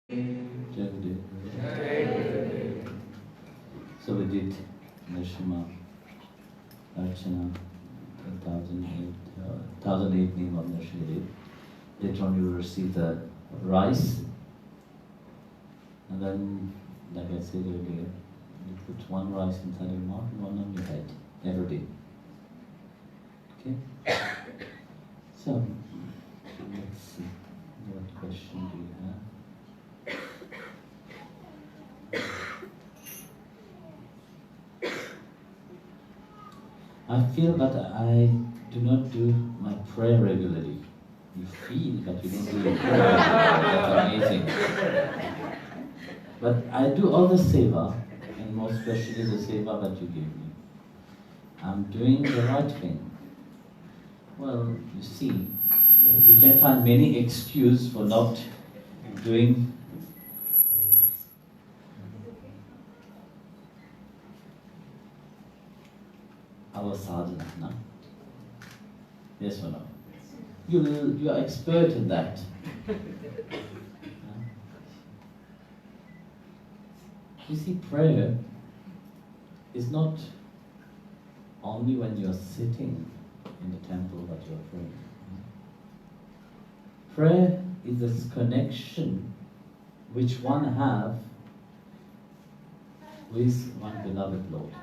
Jagdev. So we did Nishima Archana, 1008 name of Nishima. Later on you will receive the rice, and then, like I said earlier, you put one rice inside your mouth and one on your head every day. Okay? So, let's see. What question do you have? I feel that I do not do my prayer regularly. You feel, but you don't do your prayer. That's amazing. But I do all the seva, and most especially the seva that you give me. I'm doing the right thing. Well, you see, we can find many excuses for not doing our sadhana, no? Yes or no? You are expert in that. You see, prayer is not only when you are sitting in the temple that you are praying. Prayer is this connection which one have with one beloved Lord.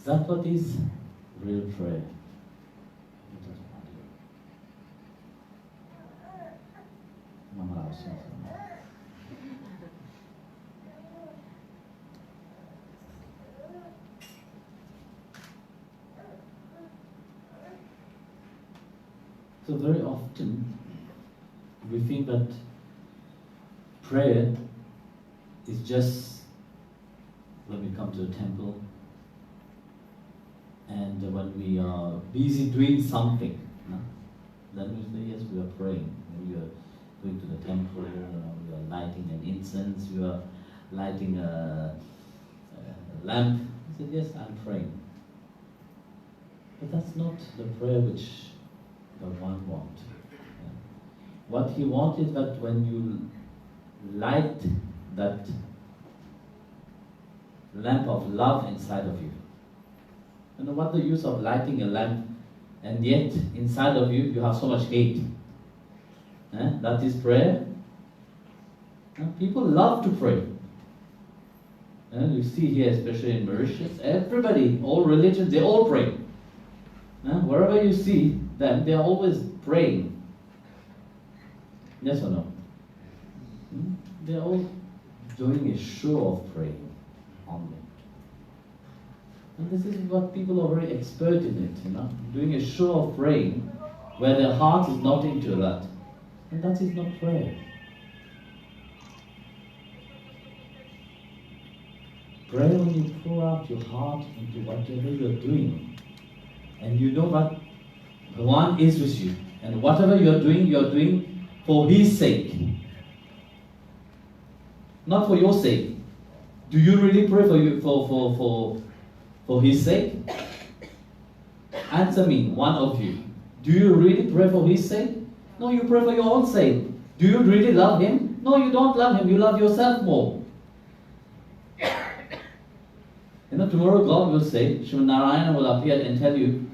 That's what is real prayer. So very often we think that prayer is just when we come to the temple and when we are busy doing something. No? Then we say, yes, we are praying. We are going to the temple, we are lighting an incense, we are lighting a lamp. He said, yes, I'm praying. But that's not the prayer which Bhagavan wants. Yeah. What he wants is that when you light that lamp of love inside of you, you know what the use of lighting a lamp and yet inside of you you have so much hate? That is prayer. People love to pray. You see here, especially in Mauritius, everybody, all religions, they all pray. Wherever you see them, they are always praying. Yes or no? They are all doing a show of praying only. And this is what people are very expert in it, doing a show of praying where their heart is not into that. And that is not prayer. Pray when you pour out your heart into whatever you're doing. And you know that Bhagavan is with you. And whatever you're doing for His sake. Not for your sake. Do you really pray for His sake? Answer me, one of you. Do you really pray for His sake? No, you pray for your own sake. Do you really love Him? No, you don't love Him. You love yourself more. Tomorrow God will say, Vishwananda will appear and tell you,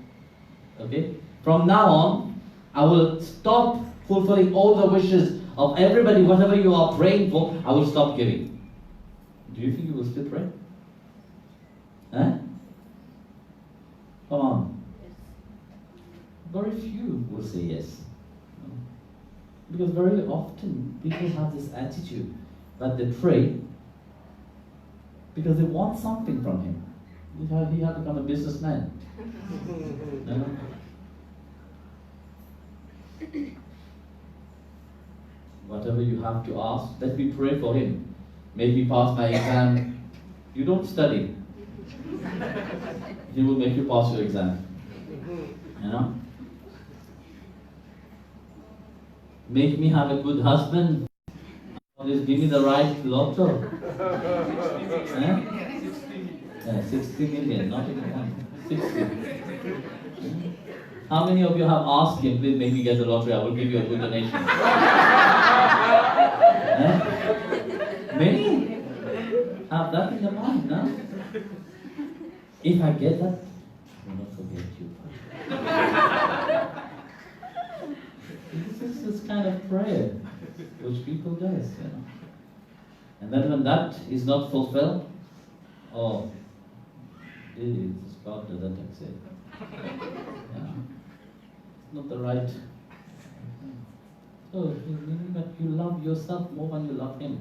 okay, from now on, I will stop fulfilling all the wishes of everybody, whatever you are praying for, I will stop giving. Do you think you will still pray? Come on. Very few will say yes. Because very often people have this attitude that they pray because they want something from Him. He has become a businessman. Whatever you have to ask, let me pray for him. Make me pass my exam. You don't study. He will make you pass your exam. Make me have a good husband. Always give me the right lotto. 60 million, not even one. 60. How many of you have asked him, please make me get the lottery, I will give you a good donation? Many have that in their mind, no? If I get that, I will not forget you. This is this kind of prayer which people does, you know. And then when that is not fulfilled, oh, this God doesn't accept. Yeah. It's not the right. So, meaning that you love yourself more than you love Him.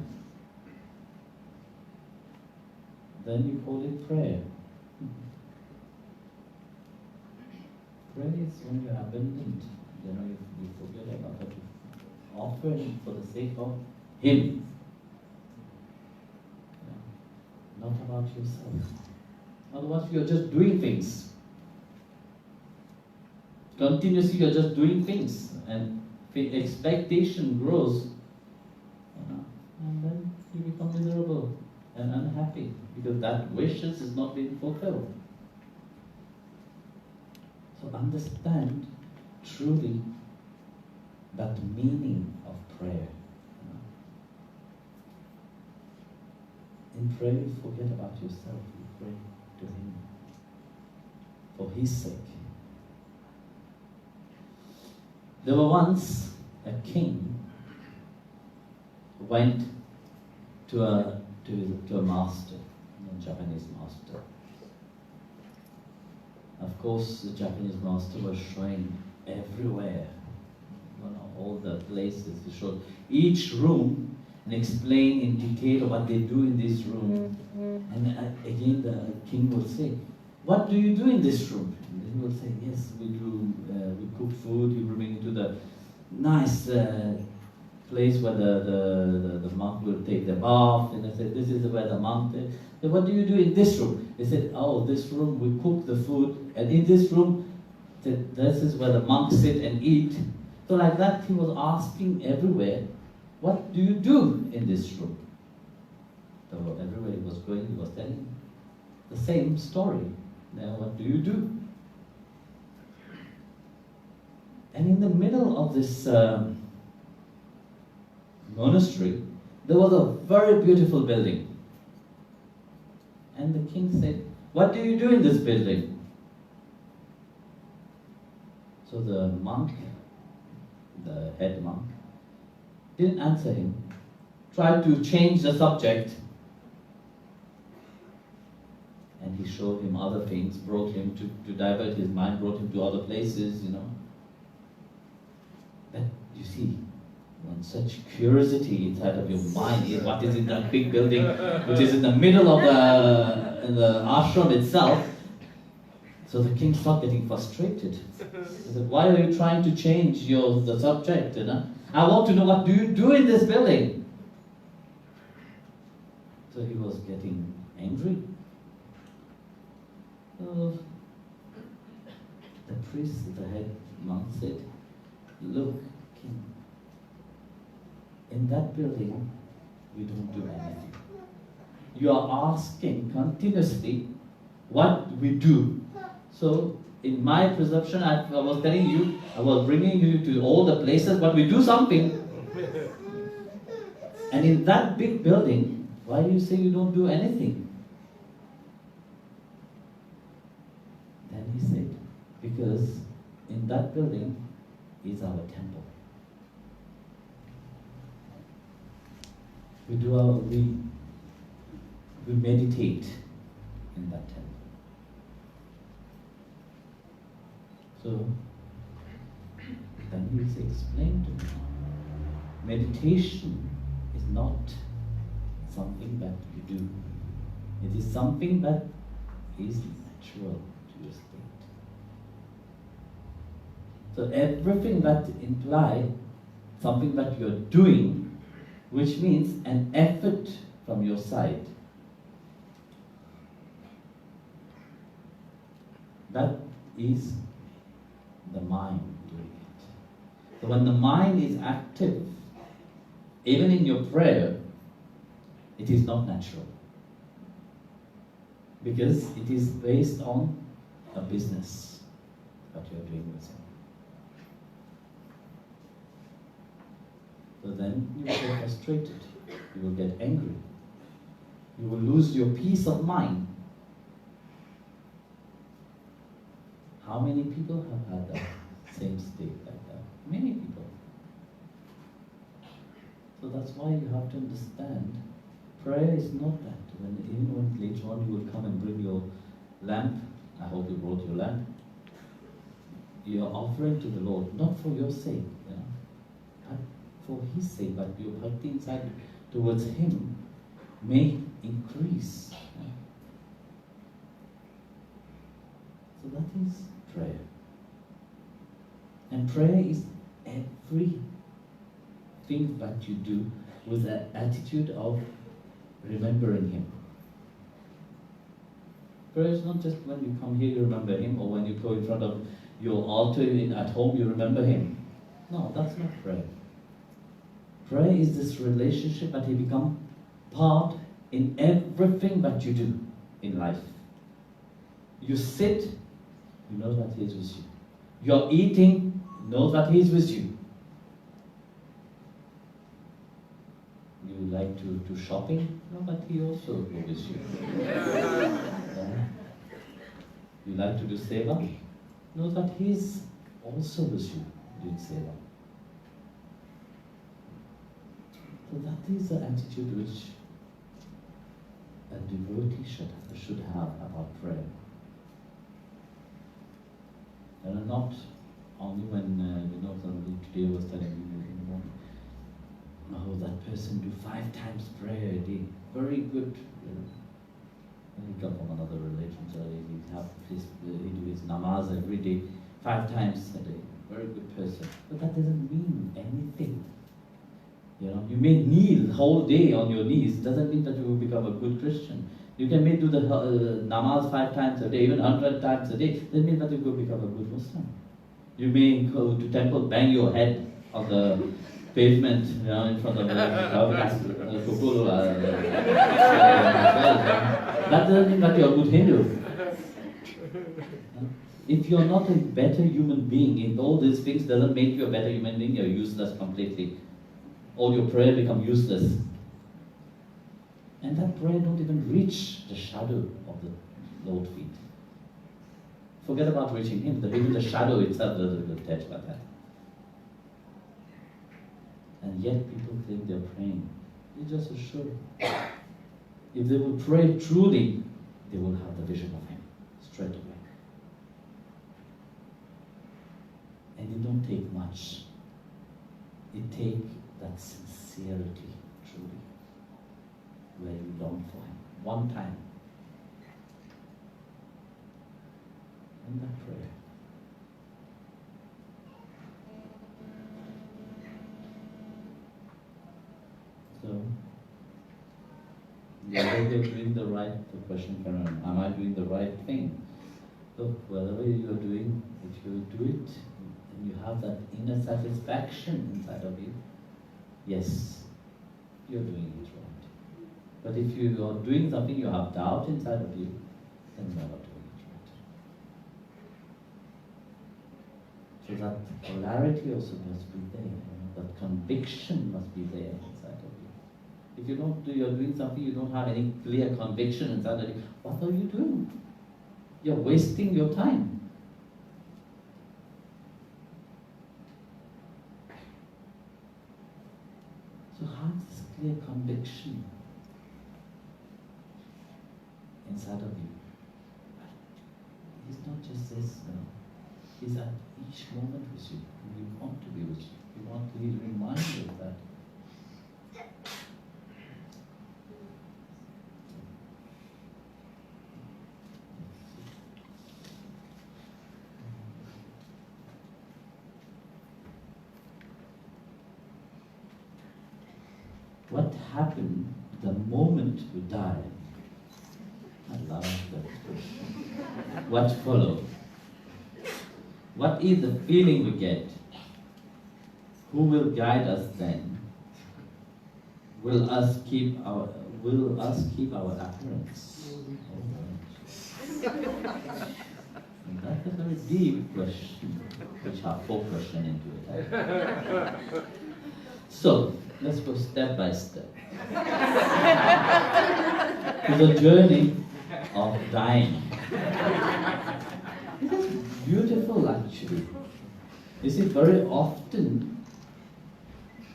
Then you call it prayer. Prayer is when you're abandoned. You know, you forget about what you offer Him for the sake of Him. Yeah. Not about yourself. Otherwise, you're just doing things. Continuously, you're just doing things, and the expectation grows, and then you become miserable and unhappy because that wishes is not being fulfilled. So understand truly that meaning of prayer. In prayer, you forget about yourself. You pray to Him for His sake. There was once a king who went to a master, a Japanese master. Of course, the Japanese master was showing everywhere, all the places. He showed each room and explained in detail what they do in this room. And again, the king would say, "What do you do in this room?" And he would say, "Yes, we do. We cook food. We bring it to the nice place where the monk will take the bath." And I said, "This is where the monk is." Said, "What do you do in this room?" They said, "Oh, this room we cook the food, and in this room, this is where the monks sit and eat." So like that, he was asking everywhere, "What do you do in this room?" So everywhere he was going, he was telling the same story. Now, what do you do? And in the middle of this monastery, there was a very beautiful building. And the king said, "What do you do in this building?" So the monk, the head monk, didn't answer him, tried to change the subject, and he showed him other things, brought him to divert his mind, brought him to other places, you know. But you see, when such curiosity inside of your mind is what is in that big building, which is in the middle of the ashram itself, so the king started getting frustrated. He said, "Why are you trying to change the subject, you know? I want to know, what do you do in this building?" So he was getting angry. So the priest, the head monk, said, "Look, king, in that building, we don't do anything. You are asking continuously what we do. So, in my perception, I was telling you, I was bringing you to all the places, but we do something. And in that big building, why do you say you don't do anything?" Then he said, "Because in that building is our temple. We meditate in that temple." So then he explained to me, meditation is not something that you do. It is something that is natural to your state. So everything that implies something that you're doing, which means an effort from your side, that is the mind doing it. So when the mind is active, even in your prayer, it is not natural. Because it is based on a business that you are doing with him. So then you will get frustrated, you will get angry, you will lose your peace of mind. How many people have had that same state like that? Many people. So that's why you have to understand, prayer is not that. Even when later on you will come and bring your lamp, I hope you brought your lamp, you are offering to the Lord, not for your sake, but for His sake, but your bhakti inside towards Him may increase. So that is prayer. And prayer is everything that you do with an attitude of remembering Him. Prayer is not just when you come here you remember Him, or when you go in front of your altar at home you remember Him. No, that's not prayer. Prayer is this relationship that He becomes part in everything that you do in life. You sit, you know that He is with you. You're eating, you know that He is with you. You like to do shopping, you know that He also is with you. You like to do seva, know that He is also with you doing seva. So that is the attitude which a devotee should have about prayer. And not only when, somebody today was telling me, oh, that person do 5 times prayer a day. Very good. He come from another religion, so he do his namaz every day, 5 times a day. Very good person. But that doesn't mean anything. You may kneel the whole day on your knees. Doesn't mean that you will become a good Christian. You can do the namaz 5 times a day, even 100 times a day. Doesn't mean that you will become a good Muslim. You may go to temple, bang your head on the pavement, in front of the that doesn't mean that you're a good Hindu. If you're not a better human being, if all these things doesn't make you a better human being, you're useless completely. All your prayer becomes useless. And that prayer don't even reach the shadow of the Lord's feet. Forget about reaching Him, even the shadow itself doesn't even touch like that. And yet people think they're praying. It's just a show. If they will pray truly, they will have the vision of Him straight away. And it don't take much. It takes that sincerity, truly, where you long for Him. One time. And that prayer. So, whether you're doing the question, Karen, am I doing the right thing? So, whatever you're doing, if you do it, and you have that inner satisfaction inside of you, yes, you're doing it right. But if you are doing something you have doubt inside of you, then you're not doing it right. So that polarity also must be there, that conviction must be there inside of you. If you don't do, you're doing something, you don't have any clear conviction inside of you, what are you doing? You're wasting your time. So have this clear conviction inside of you. He's not just this, He's at each moment with you. You want to be with you. You want to be reminded of that. What happened the moment we die? I love that expression. What followed? What is the feeling we get? Who will guide us then? Will us keep our appearance? very deep question, which have 4 questions into it. So, let's go step by step. To the journey of dying. It is beautiful actually. You see, very often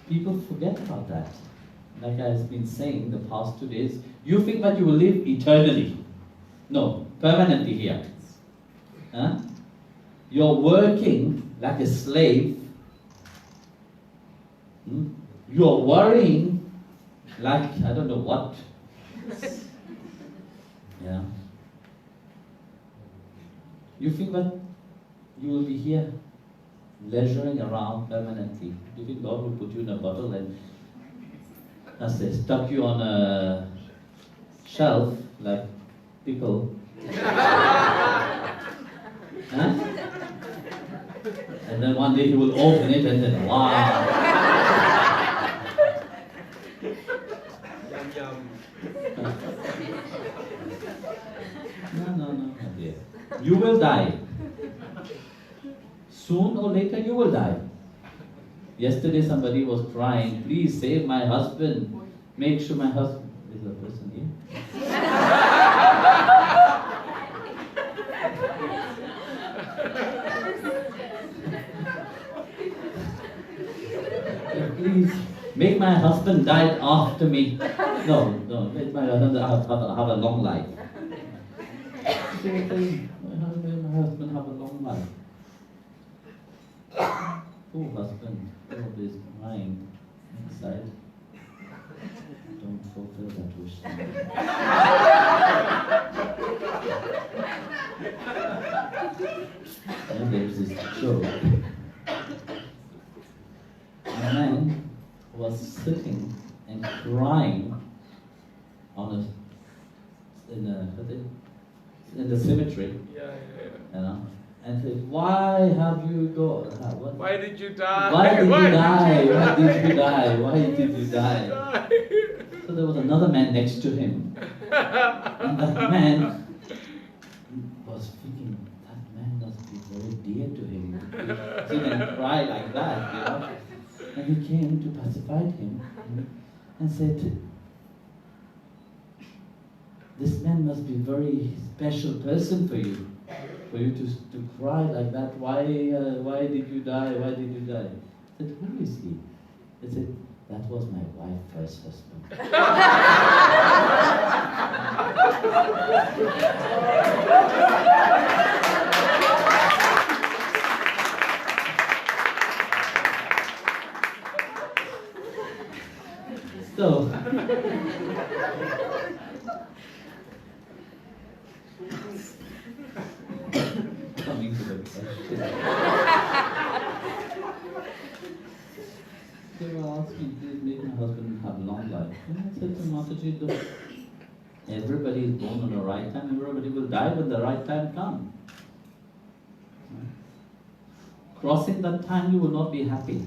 people forget about that. Like I've been saying the past 2 days, you think that you will live eternally. No, permanently here. Huh? You're working like a slave. You're worrying like I don't know what. Yeah. You think that you will be here, leisuring around permanently. You think God will put you in a bottle and, as they stuck you on a shelf like pickle? Huh? And then one day He will open it and then, wow! No, dear. You will die. Soon or later you will die. Yesterday somebody was crying, please save my husband. Make sure my husband... Is there a person here? Please, make my husband die after me. No, make my husband have a long life. My husband have a long life. Poor husband, probably is crying inside. Don't fulfill that wish. And there's this joke. A man was sitting and crying on in the cemetery. Yeah. You know, and said, "Why have you gone? Why did you die? Why did you die? Why did you die? Why did you die?" So there was another man next to him, and that man was thinking, that man must be very dear to him. He didn't cry like that, you know. And he came to pacify him and said, "This man must be a very special person for you to cry like that. Why did you die? Why did you die?" I said, "Who is he?" He said, "That was my wife's first husband." So, coming to the question. They were asking, please make my husband have a long life. And I said to Mataji, look, everybody is born on the right time, everybody will die when the right time comes. Crossing that time, you will not be happy.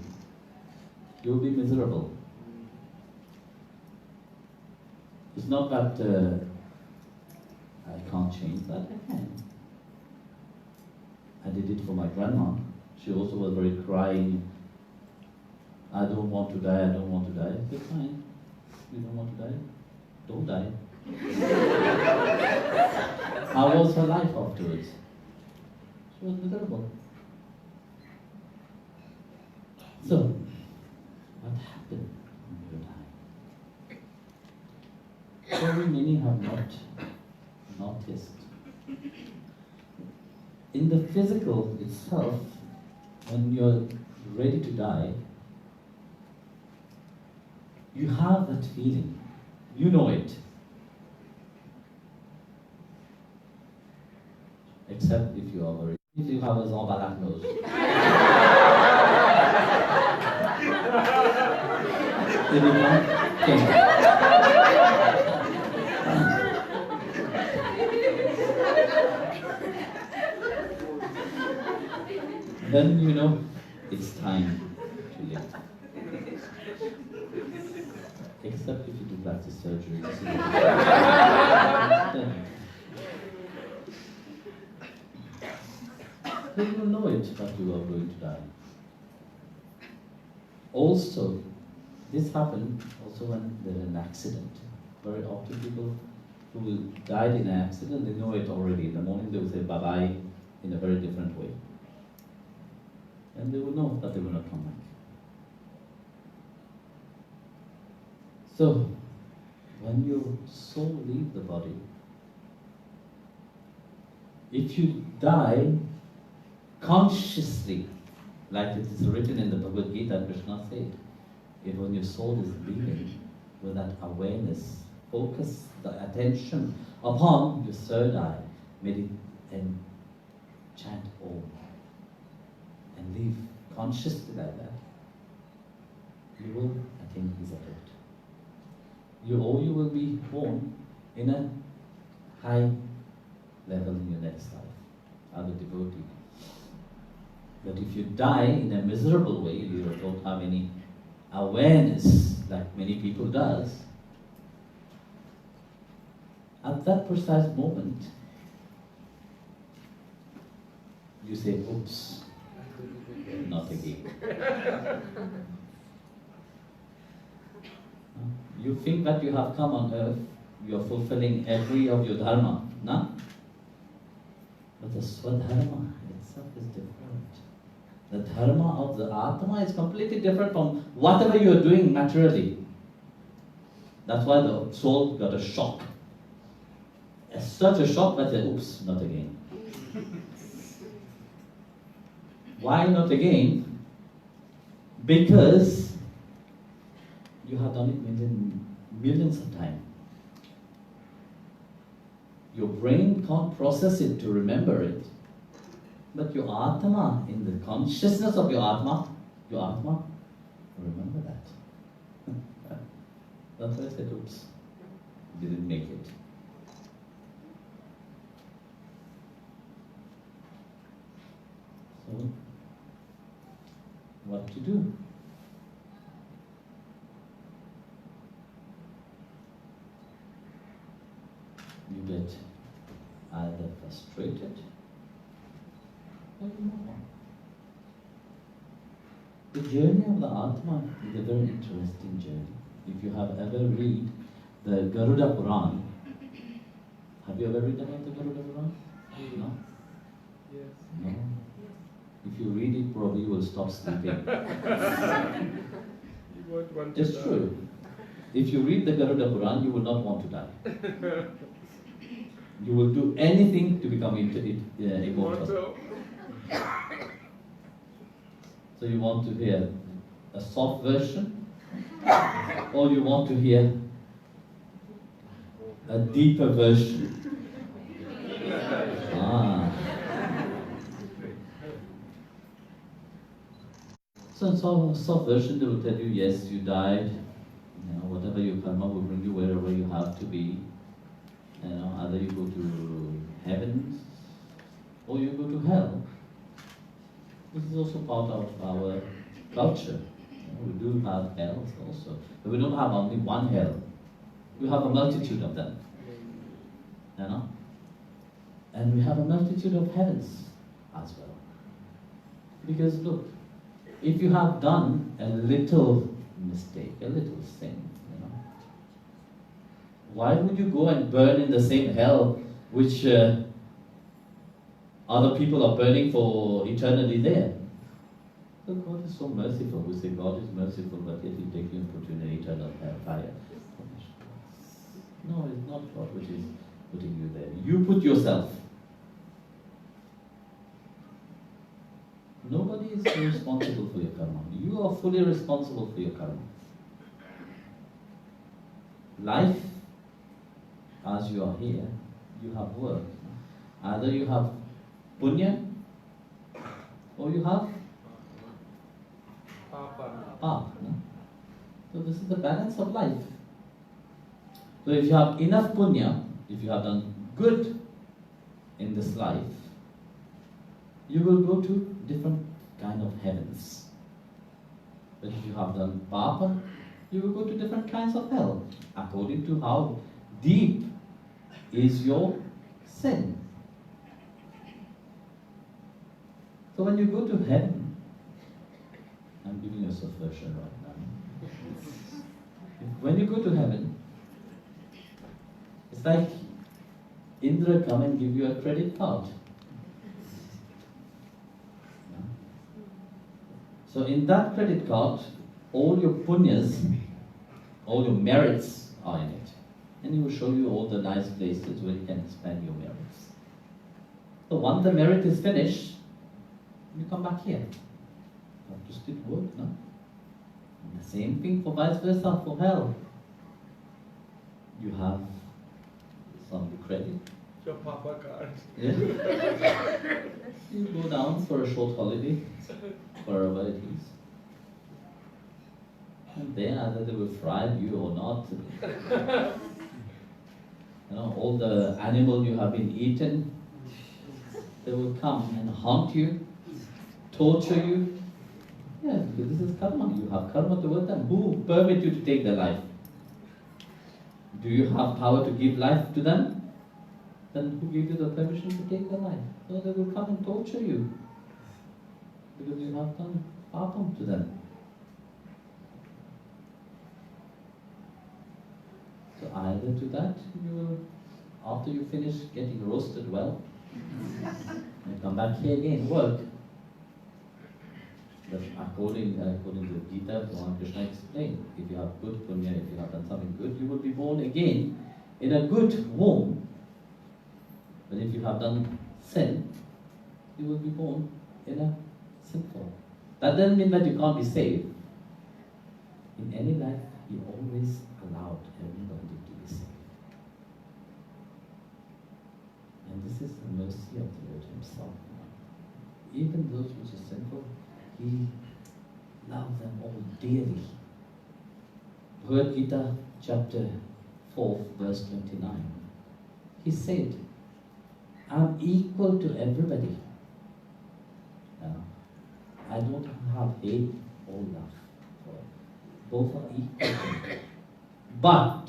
You will be miserable. It's not that I can't change that, I can. I did it for my grandma. She also was very crying. I don't want to die, I don't want to die. I said, fine. You don't want to die? Don't die. How was her life afterwards? She was miserable. So, what happened when you die? Very many have not noticed. In the physical itself, when you're ready to die, you have that feeling. You know it. Except if you are very... If you have a Zambalak nose. Did you come? Okay. Then you know it's time to live. Except if you do plastic surgery. then you will know it that you are going to die. Also, this happened also when there is an accident. Very often people who will died in an accident, they know it already. In the morning they will say bye-bye in a very different way. And they will know that they will not come back. So, when your soul leaves the body, if you die consciously, like it is written in the Bhagavad Gita, Krishna said, if when your soul is leaving, with that awareness, focus the attention upon your third eye, meditate and chant Om, and live consciously like that, you will attain his abode. You will be born in a high level in your next life, as a devotee. But if you die in a miserable way, you don't have any awareness like many people does, at that precise moment, you say, oops, not again. You think that you have come on earth, you are fulfilling every of your dharma, no? But the swadharma itself is different. The dharma of the Atma is completely different from whatever you are doing naturally. That's why the soul got a shock. It's such a shock that they, oops, not again. Why not again? Because you have done it millions of times. Your brain can't process it to remember it. But your Atma, in the consciousness of your Atma, remember that. That's why I said, oops, didn't make it. So, what to do? You get either frustrated or you move on. The journey of the Atma is a very interesting journey. If you have ever read the Garuda Puran, have you ever read about the Garuda Puran? No? Yes. No? If you read it, probably you will stop sleeping. It's true. If you read the Garuda Puran, you will not want to die. You will do anything to become immortal. So you want to hear a soft version, or you want to hear a deeper version? So in soft version, they will tell you, yes, you died. Whatever your karma will bring you wherever you have to be. Either you go to heaven or you go to hell. This is also part of our culture. We do have hells also, but we don't have only one hell. We have a multitude of them. And we have a multitude of heavens as well. Because look, if you have done a little mistake, a little sin, why would you go and burn in the same hell which other people are burning for eternity there? So God is so merciful. We say God is merciful, but yet He takes you and puts you in an eternal fire. No, it's not God which is putting you there. You put yourself. Nobody is responsible for your karma. You are fully responsible for your karma. Life, as you are here, you have work. Either you have punya or you have papa. So this is the balance of life. So if you have enough punya, if you have done good in this life, you will go to different kind of heavens. But if you have done papa, you will go to different kinds of hell, according to how deep is your sin. So when you go to heaven, I'm giving you a subversion right now. When you go to heaven, it's like Indra come and give you a credit card. So in that credit card, all your punyas, all your merits are in it. And he will show you all the nice places where you can expand your merits. So once the merit is finished, you come back here. You have to still work, no? And the same thing for vice versa, for hell. You have some credit. Your papa card. Yeah. You go down for a short holiday, wherever it is. And then either they will fry you or not. You know, all the animal you have been eaten, they will come and haunt you, torture you. Yeah, because this is karma. You have karma toward them. Who permit you to take their life? Do you have power to give life to them? Then who gave you the permission to take their life? So they will come and torture you because you have done papam to them. So either to that, you will, after you finish getting roasted well, you come back here again, work. But according to Gita, Lord Krishna explained, if you have good punya, if you have done something good, you will be born again in a good womb. But if you have done sin, you will be born in a sinful. That doesn't mean that you can't be saved. In any life, He always allowed everybody to be saved. And this is the mercy of the Lord Himself. Even those which are sinful, He loved them all dearly. Bhagavad Gita, chapter 4, verse 29. He said, I'm equal to everybody. Now, I don't have hate or love. Both are equal to me. But,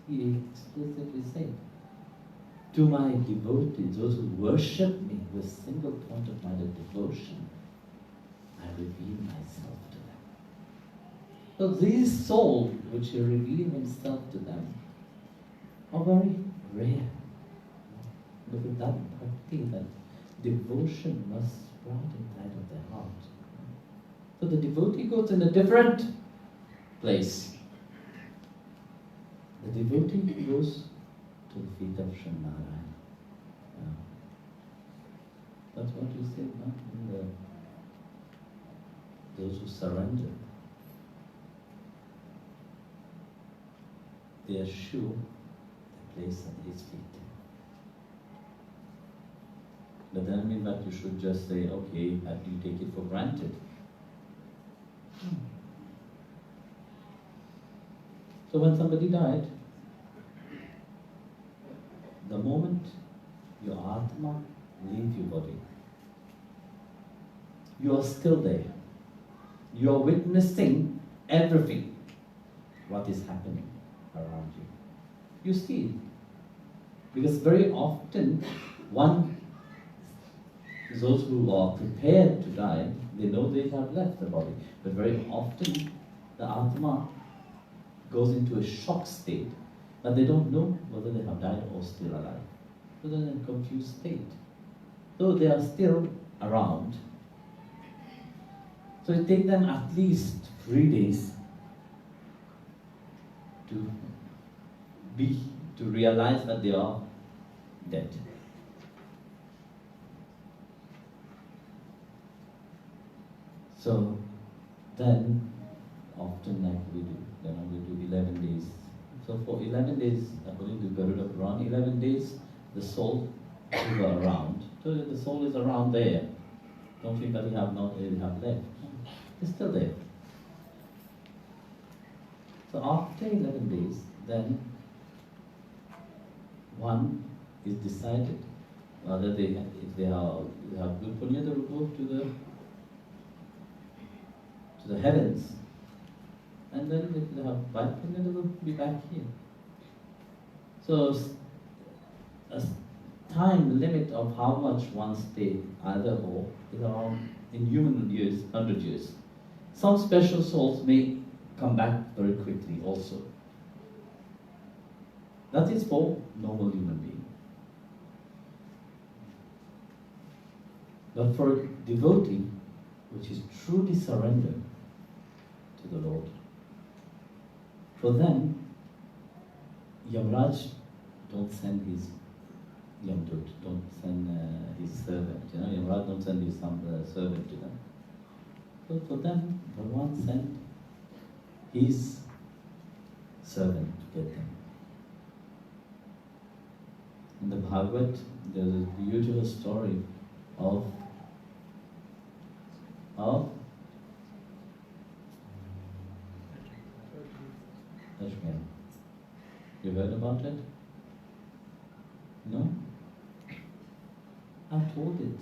He explicitly said, to my devotees, those who worship me with single point of minded devotion, I reveal myself to them. So these souls which He revealed Himself to them are very rare. Because that bhakti, that devotion must sprout inside of their heart. So the devotee goes in a different place. The devotee goes to the feet of Sri Narayana. That's what you said, no? Those who surrender, they are sure the place at His feet. But that doesn't mean that you should just say, okay, you take it for granted. So when somebody died, the moment your Atma leaves your body, you are still there. You are witnessing everything, what is happening around you. You see it. Because very often, those who are prepared to die, they know they have left the body. But very often, the Atma goes into a shock state, but they don't know whether they have died or still alive. So they're in a confused state. So they are still around. So it takes them at least 3 days to realize that they are dead. So then, often like we do 11 days. So for 11 days, according to Garuda Puran, 11 days, the soul is around. So the soul is around there. Don't think that they have left. It's still there. So after 11 days, then one is decided whether if they have good punya, they will go to the heavens. And then if they have bad punya, they will be back here. So time limit of how much one stay either or is around, in human years, 100 years. Some special souls may come back very quickly also. That is for normal human being. But for a devotee, which is truly surrendered to the Lord, for them, Yamraj don't send his Yamdut, don't send his servant. Yamraj don't send his servant to them. But for them, Bhagavan sent his servant to get them. In the Bhagavad, there is a beautiful story of Ashwin. You heard about it? No? I told it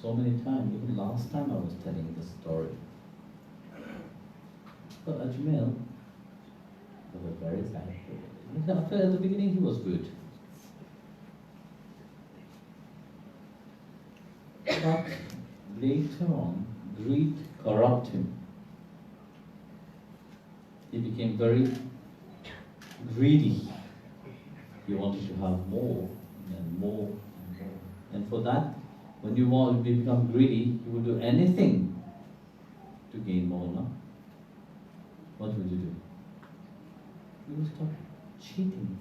so many times. Even last time I was telling this story. But Ajmer was a very sad. At the beginning he was good. But later on, greed corrupted him. He became very greedy. He wanted to have more and more and more. And for that, when you want to become greedy, you will do anything to gain more, no? What will you do? You will start cheating.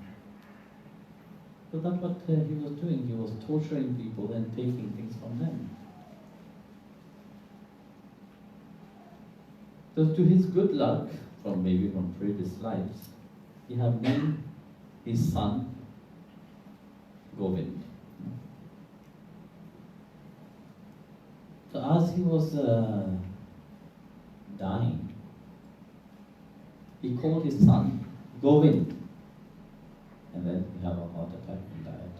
So that's what he was doing. He was torturing people and taking things from them. So to his good luck, maybe from previous lives, he had named his son Govind. So as he was dying, he called his son Govind, and then he had a heart attack and died.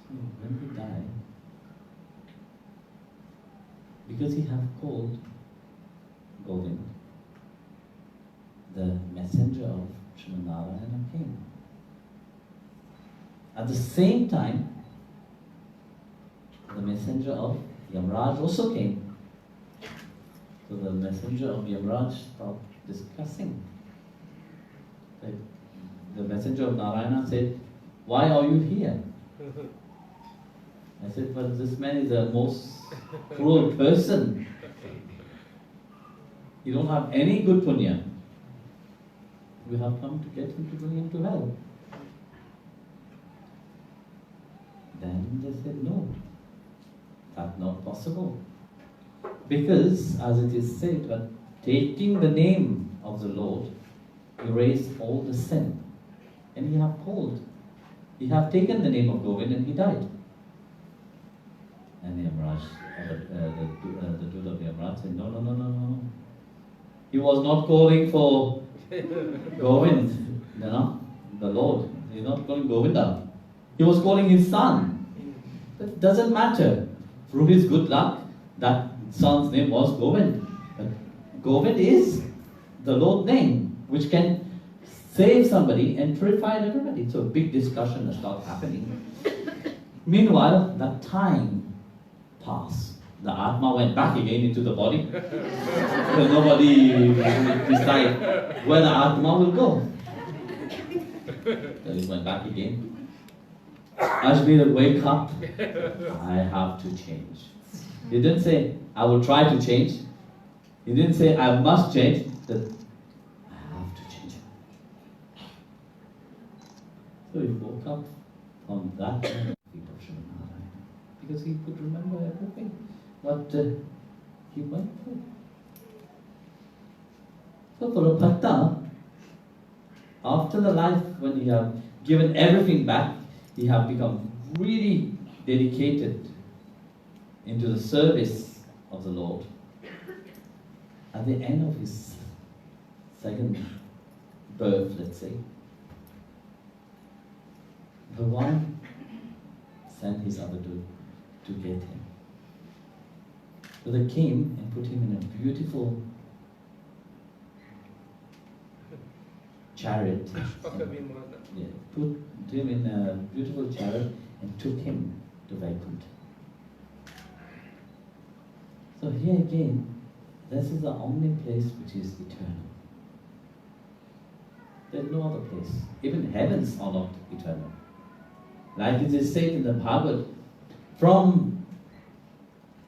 So when he died, because he had called Govind, the messenger of Vishwananda came. At the same time, the messenger of Yamraj also came. So the messenger of Yamraj started discussing. The messenger of Narayana said, "Why are you here?" I said, "But this man is the most cruel person. You don't have any good punya. We have come to get him to bring him to hell." Then they said, "No, that's not possible. Because, as it is said, that taking the name of the Lord erased all the sin. And he have taken the name of Govind and he died." And Yamraj, the dude of Yamraj said, No. He was not calling for Govind, the Lord. He's not calling Govinda. He was calling his son. But it doesn't matter. Through his good luck, that son's name was Govind. But Govind is the Lord's name, which can save somebody and purify everybody. So a big discussion starts happening. Meanwhile, that time passed. The Atma went back again into the body. Nobody decided where the Atma will go. So he went back again. Ajmer, wake up. I have to change. He didn't say, I will try to change. He didn't say, I must change. I have to change. So he woke up from that moment because he could remember everything what he went through. So for a bhakta, after the life when he have given everything back, he have become really dedicated into the service of the Lord. At the end of his second birth, let's say, Bhagavan sent his other to get him. So they came and put him in a beautiful chariot. Yeah, put him in a beautiful chariot and took him to Vaikuntha. So here again, this is the only place which is eternal. There's no other place. Even heavens are not eternal. Like it is said in the Bhagavad, from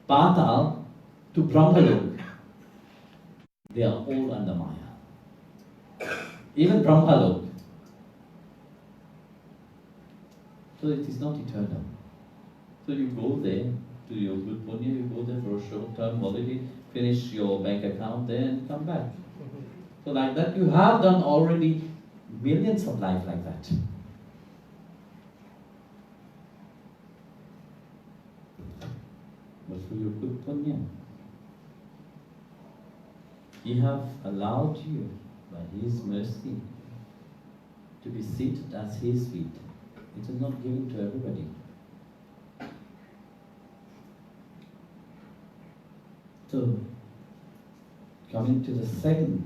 Patal to Brahmalok, they are all under Maya. Even Brahmalok. So it is not eternal. So you go there, to your good punya, you go there for a short term holiday, finish your bank account there and come back. So like that, you have done already millions of life like that. But for your good punya, He have allowed you, by His mercy, to be seated at His feet. It is not given to everybody. So, coming to the second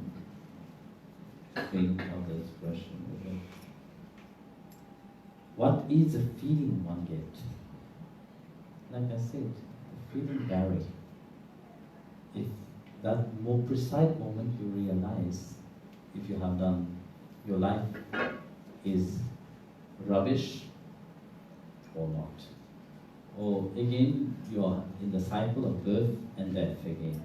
thing of this question, okay? What is the feeling one gets? Like I said, the feeling varies. If that more precise moment you realize, if you have done, your life is rubbish or not. Or again, you are in the cycle of birth and death again.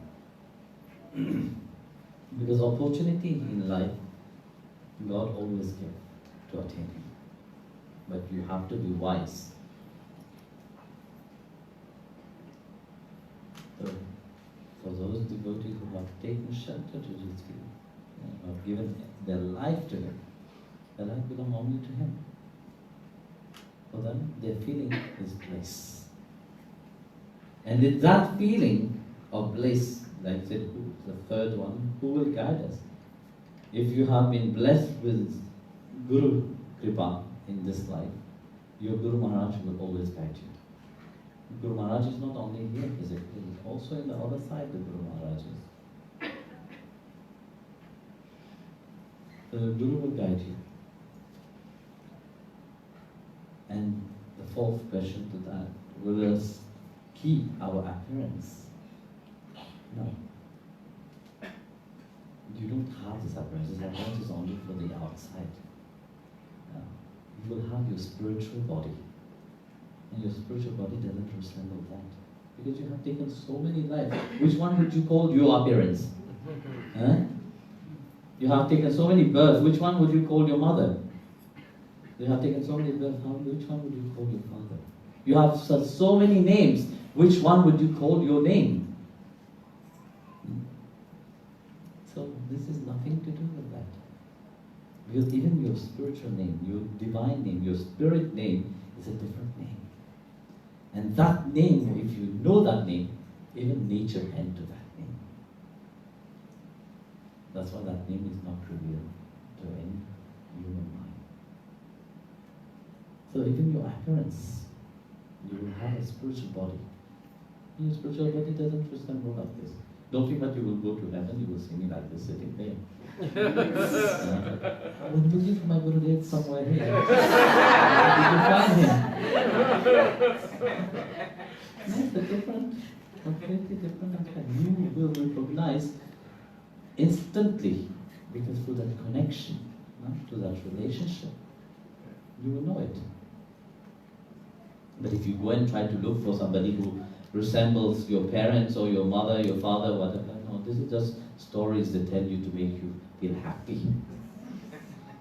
Because opportunity in life, God always gives to attain Him. But you have to be wise. So, for those devotees who have taken shelter to His feet, who have given their life to Him, their life belongs only to Him. For them, their feeling is bliss. And with that feeling of bliss, like I said, the third one, who will guide us? If you have been blessed with Guru Kripa in this life, your Guru Maharaj will always guide you. Guru Maharaj is not only here physically, also in the other side the Guru Maharaj is. So the Guru will guide you. And the fourth question to that, will us keep our appearance? No. You don't have this appearance. This appearance is only for the outside. No. You will have your spiritual body. And your spiritual body doesn't resemble that. Because you have taken so many lives. Which one would you call your appearance? Huh? You have taken so many births. Which one would you call your mother? You have taken so many births. Which one would you call your father? You have so many names. Which one would you call your name? So this is nothing to do with that. Because even your spiritual name, your divine name, your spirit name is a different name. And that name, if you know that name, even nature can to that name. That's why that name is not revealed to any human mind. So even your appearance, you will have a spiritual body. Your spiritual body doesn't resemble like this. Don't think that you will go to heaven, you will see me like this sitting there. I was looking for my Gurudev somewhere here. Did you find him? It's a different, completely different aspect. You will recognize instantly, because through that connection, to that relationship, you will know it. But if you go and try to look for somebody who resembles your parents or your mother, your father, whatever, no, this is just stories they tell you to make you feel happy.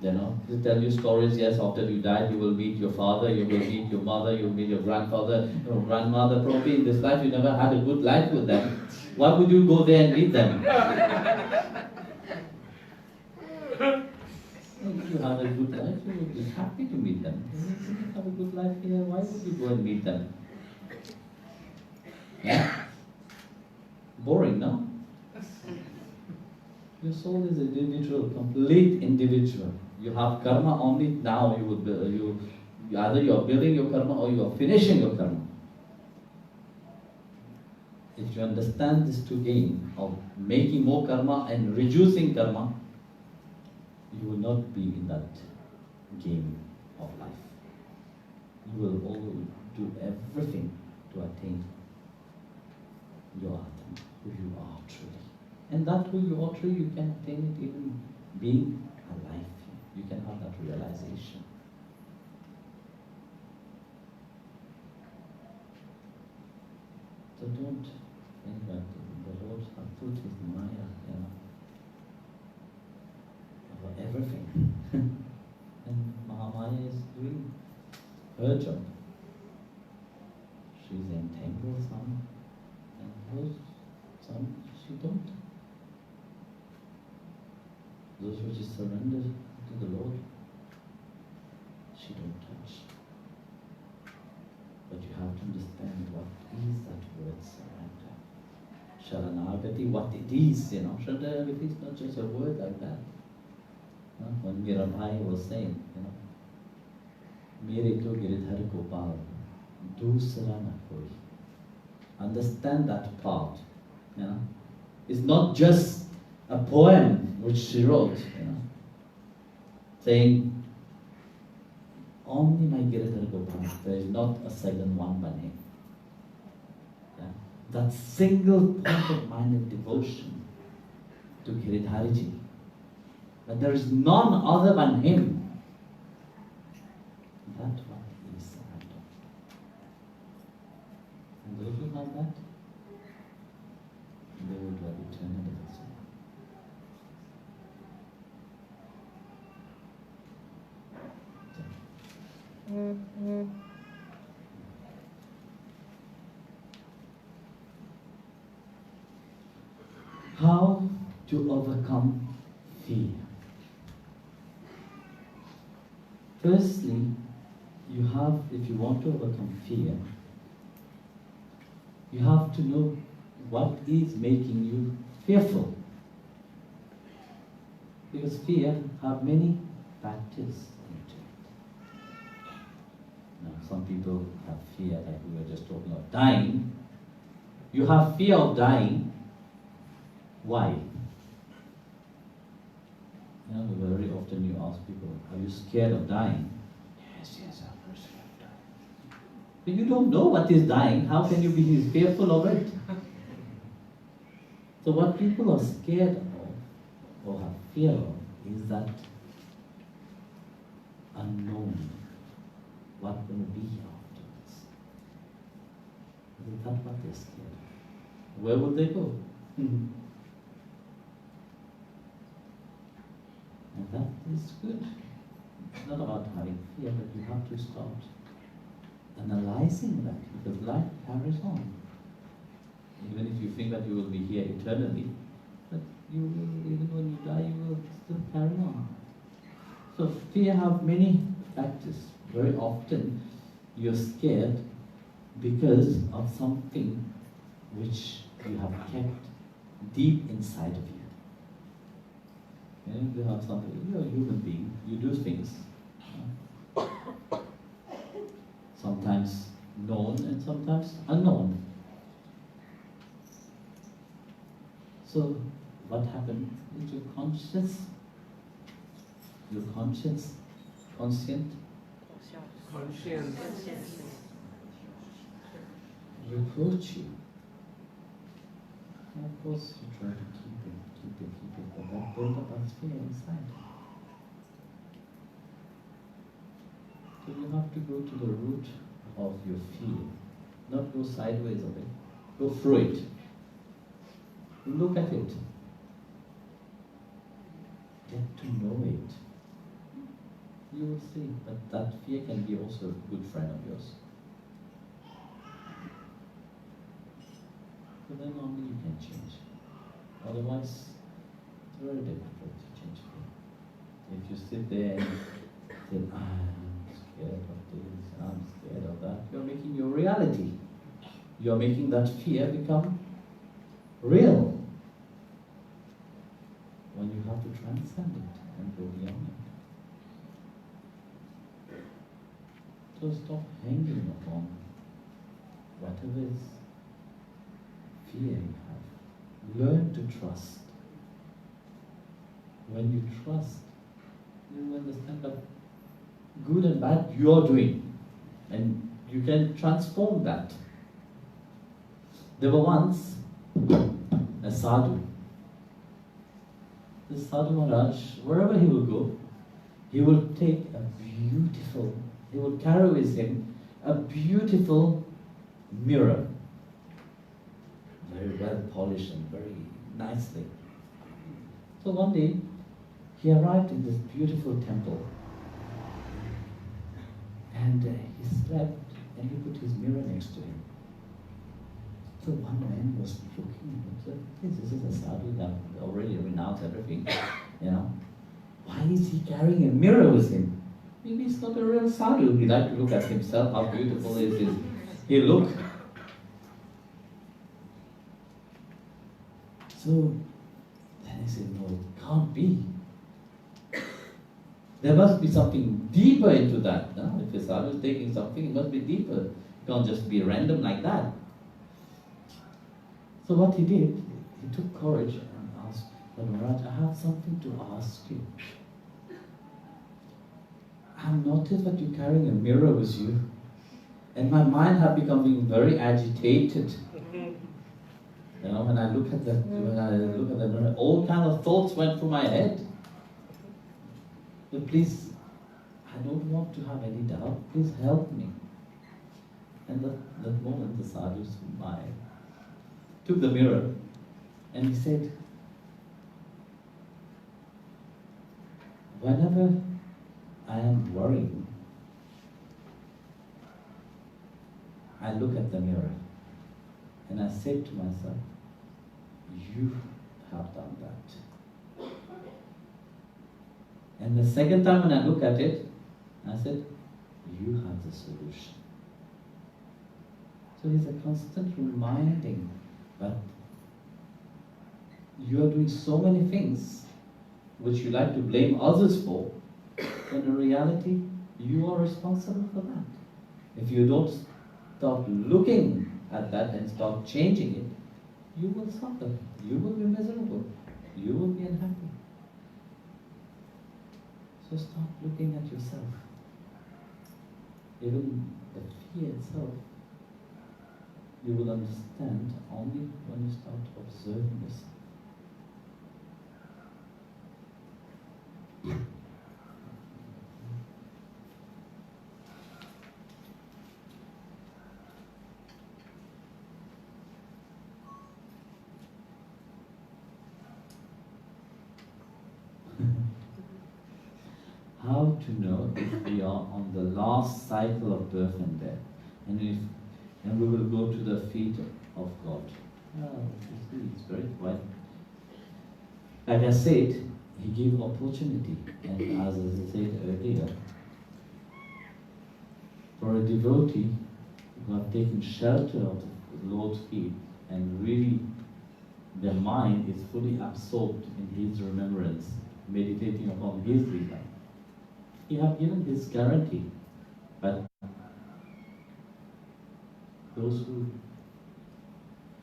You know, they tell you stories, yes, after you die, you will meet your father, you will meet your mother, you will meet your grandfather, your grandmother. Probably in this life you never had a good life with them. Why would you go there and meet them? If you have a good life, you will be happy to meet them. If you have a good life here, why would you go and meet them? Yeah? Boring, no? Your soul is individual, complete individual. You have karma only now. Either you are building your karma or you are finishing your karma. If you understand this two game of making more karma and reducing karma, you will not be in that game of life. You will all do everything to attain your Atma, who you are truly. And that who you are truly, you can attain it even being alive. You can have that realization. So don't think that the Lord has put his Maya, over everything. And Mahamaya is doing her job. She's entangled some, and those some she don't. Those which is surrendered to the Lord, she don't touch. But you have to understand what is that word surrender. Sharanagati, what it is, Sharanagati is not just a word like that. When Mirabai was saying, Mere to Giridhar Gopal, dusra na koi. Understand that part. It's not just a poem which she wrote, saying, only my Giridhar Gopal, there is not a second one but him. That single point of mind and devotion to Giridhariji, that there is none other than him. That's what is surrender. And those who have that, they will have eternal bliss. How to overcome fear? Firstly, if you want to overcome fear, you have to know what is making you fearful. Because fear have many factors into it. Now, some people have fear, like we were just talking of dying. You have fear of dying. Why? Very often you ask people, are you scared of dying? Yes, I'm very scared of dying. But you don't know what is dying. How can you be fearful of it? So what people are scared of or have fear of is that unknown. What will be afterwards? Is that what they're scared of? Where will they go? And that is good. It's not about having fear, but you have to start analyzing that, because life carries on. Even if you think that you will be here eternally, but you will, even when you die, you will still carry on. So fear have many factors. Very often you're scared because of something which you have kept deep inside of you. You have something, you're a human being, you do things. Sometimes known and sometimes unknown. So what happened is your conscience, conscient, reproach you. And of course you try to keep it, but that built up as fear inside. So you have to go to the root of your fear, not go sideways of it, go through it. Look at it. Get to know it. You will see, but that fear can be also a good friend of yours. So then only you can change. Otherwise, it's very difficult to change fear. If you sit there and say, I'm scared of this, I'm scared of that, you're making your reality. You're making that fear become real. When you have to transcend it and go beyond it. So stop hanging upon whatever is fear you have. Learn to trust. When you trust, You understand that good and bad you are doing, and you can transform that. There were once a sadhu. The Sadhu Maharaj, wherever he will go, he will take he will carry with him a beautiful mirror, very well polished and very nicely. So one day, he arrived in this beautiful temple, and he slept, and he put his mirror next to him. So one man was looking and said, this is a sadhu that already renounced everything, you know. Why is he carrying a mirror with him? Maybe he's not a real sadhu. He likes to look at himself, how beautiful he look. So then he said, no, it can't be. There must be something deeper into that. No? If a sadhu is taking something, it must be deeper. It can't just be random like that. So what he did, he took courage and asked, Maharaj, I have something to ask you. I've noticed that you're carrying a mirror with you, and my mind has become very agitated. You know, when I look at the mirror, all kind of thoughts went through my head. But please, I don't want to have any doubt. Please help me. And that moment, the sadhu smiled, took the mirror, and he said, whenever I am worrying, I look at the mirror and I say to myself, you have done that. And the second time when I look at it, I said, you have the solution. So it's a constant reminding that you are doing so many things which you like to blame others for, when in reality, you are responsible for that. If you don't start looking at that and start changing it, you will suffer, you will be miserable, you will be unhappy. So start looking at yourself. Even the fear itself, you will understand only when you start observing yourself. How to know if we are on the last cycle of birth and death, and we will go to the feet of God. It's very quiet. Like I said, He gave opportunity, and as I said earlier, for a devotee who have taken shelter of the Lord's feet and really their mind is fully absorbed in His remembrance, meditating upon His Lila, He have given His guarantee. But those who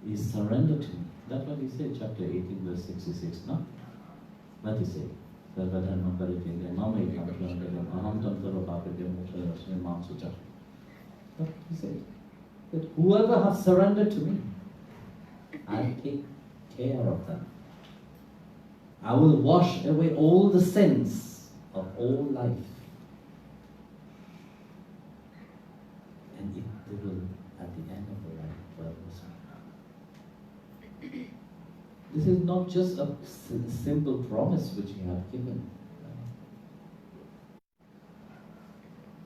is surrendered to me, that's what He said, chapter 18, verse 66, no? What He said? But He said that whoever has surrendered to me, I'll take care of them. I will wash away all the sins of all life. And it will, at the end of the life, this is not just a simple promise which He has given.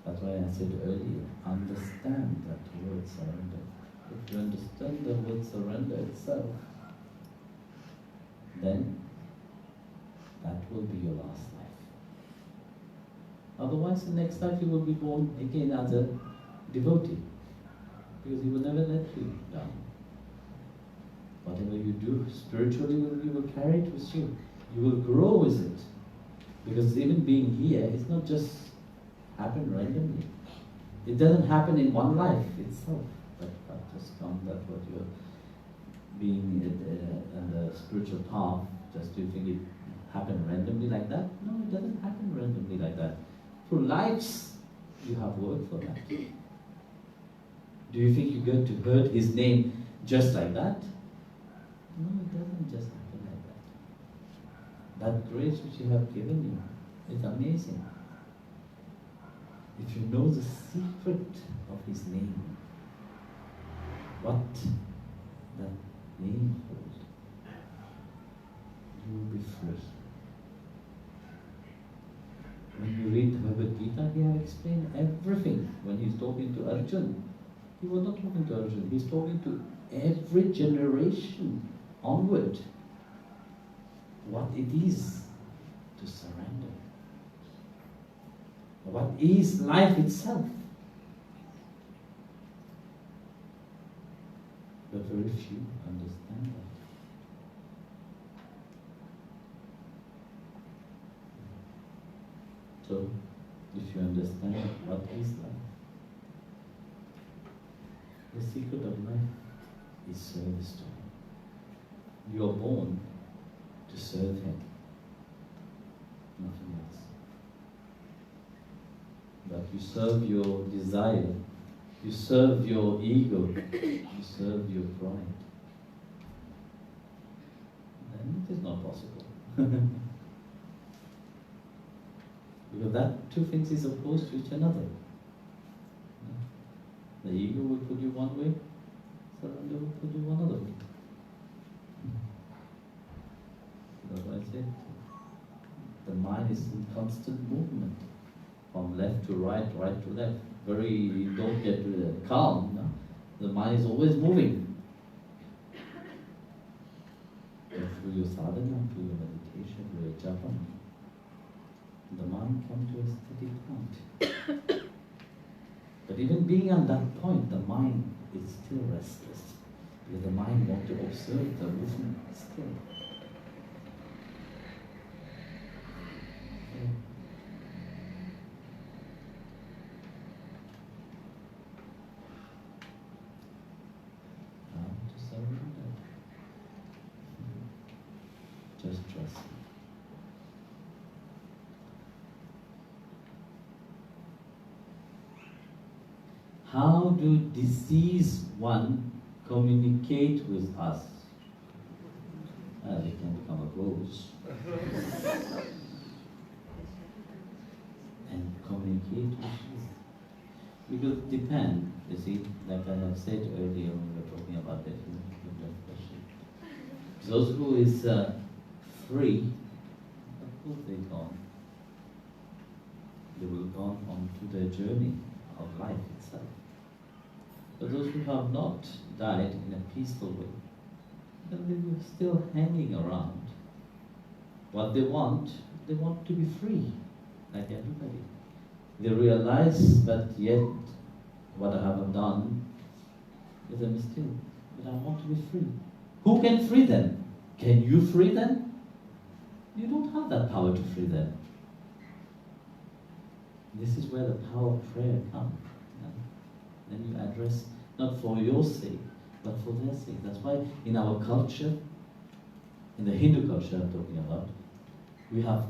That's why I said earlier, understand that word surrender. If you understand the word surrender itself, then that will be your last life. Otherwise, the next life you will be born again as a devotee, because He will never let you down. Whatever you do spiritually, you will carry it with you. You will grow with it, because even being here is not just happen randomly. It doesn't happen in one life itself. But just come that what you're being on the spiritual path, just do you think it happen randomly like that? No, it doesn't happen randomly like that. Through lives, you have worked for that. Do you think you're going to hurt His name just like that? No, it doesn't just happen like that. That grace which He have given you is amazing. If you know the secret of His name, what that name holds, you will be free. When you read the Bhagavad Gita, He has explained everything. When He's talking to Arjuna, He was not talking to Arjuna, He's talking to every generation onward. What it is to surrender. What is life itself. But very few understand that. So, if you understand what is life, the secret of life is service to Him. You are born to serve Him, nothing else. But you serve your desire, you serve your ego, you serve your pride. Then it is not possible. Because that two things is opposed to each another. The ego will put you one way, surrender will put you one other way. That's why I said the mind is in constant movement, from left to right, right to left. You don't get calm. No? The mind is always moving. But through your sadhana, through your meditation, through your japa, the mind comes to a steady point. But even being at that point, the mind is still restless. Because the mind wants to observe the movement still. Now to surrender. Just trust. How do deceased one communicate with us? They can become a ghost. And communicate with you. Because it depends, you see, like I have said earlier when we were talking about that question. Those who is free, of course they gone. They will go on to their journey of life itself. But those who have not died in a peaceful way, then they were still hanging around. What they want to be free, like everybody. They realize that yet what I haven't done is a mistake, but I want to be free. Who can free them? Can you free them? You don't have that power to free them. This is where the power of prayer comes. Then you address, not for your sake, but for their sake. That's why in our culture, in the Hindu culture I'm talking about, we have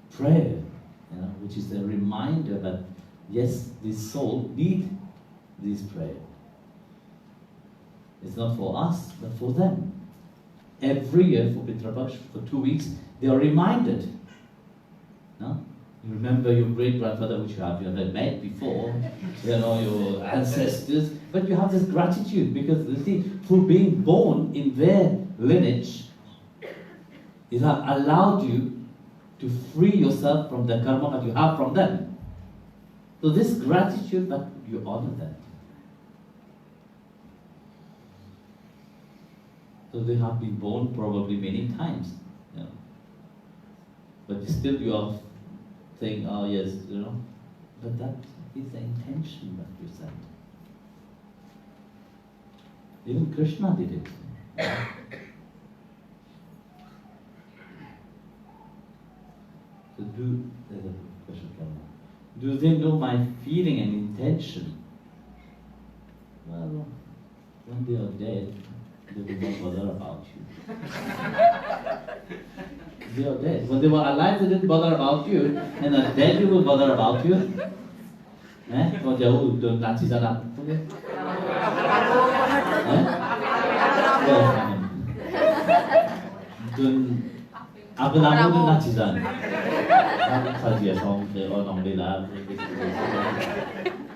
prayer, which is a reminder that yes, this soul needs this prayer. It's not for us, but for them. Every year for Pitrapaksh, for 2 weeks, they are reminded. No? You remember your great-grandfather, which you have met before, your ancestors, but you have this gratitude because, you see, through being born in their lineage, it has allowed you to free yourself from the karma that you have from them. So this gratitude, that you honor them. So they have been born probably many times, but still you are saying, oh yes, but that is the intention that you set. Even Krishna did it. So there's a question from now. Do they know my feeling and intention? Well, when they are dead, they will not bother about you. They are dead. When they were alive, they didn't bother about you, and are dead, you will bother about you. Có dấu đường làm gì ra làm? Đường apa nama tu nak cizan? Saja song the orang bela.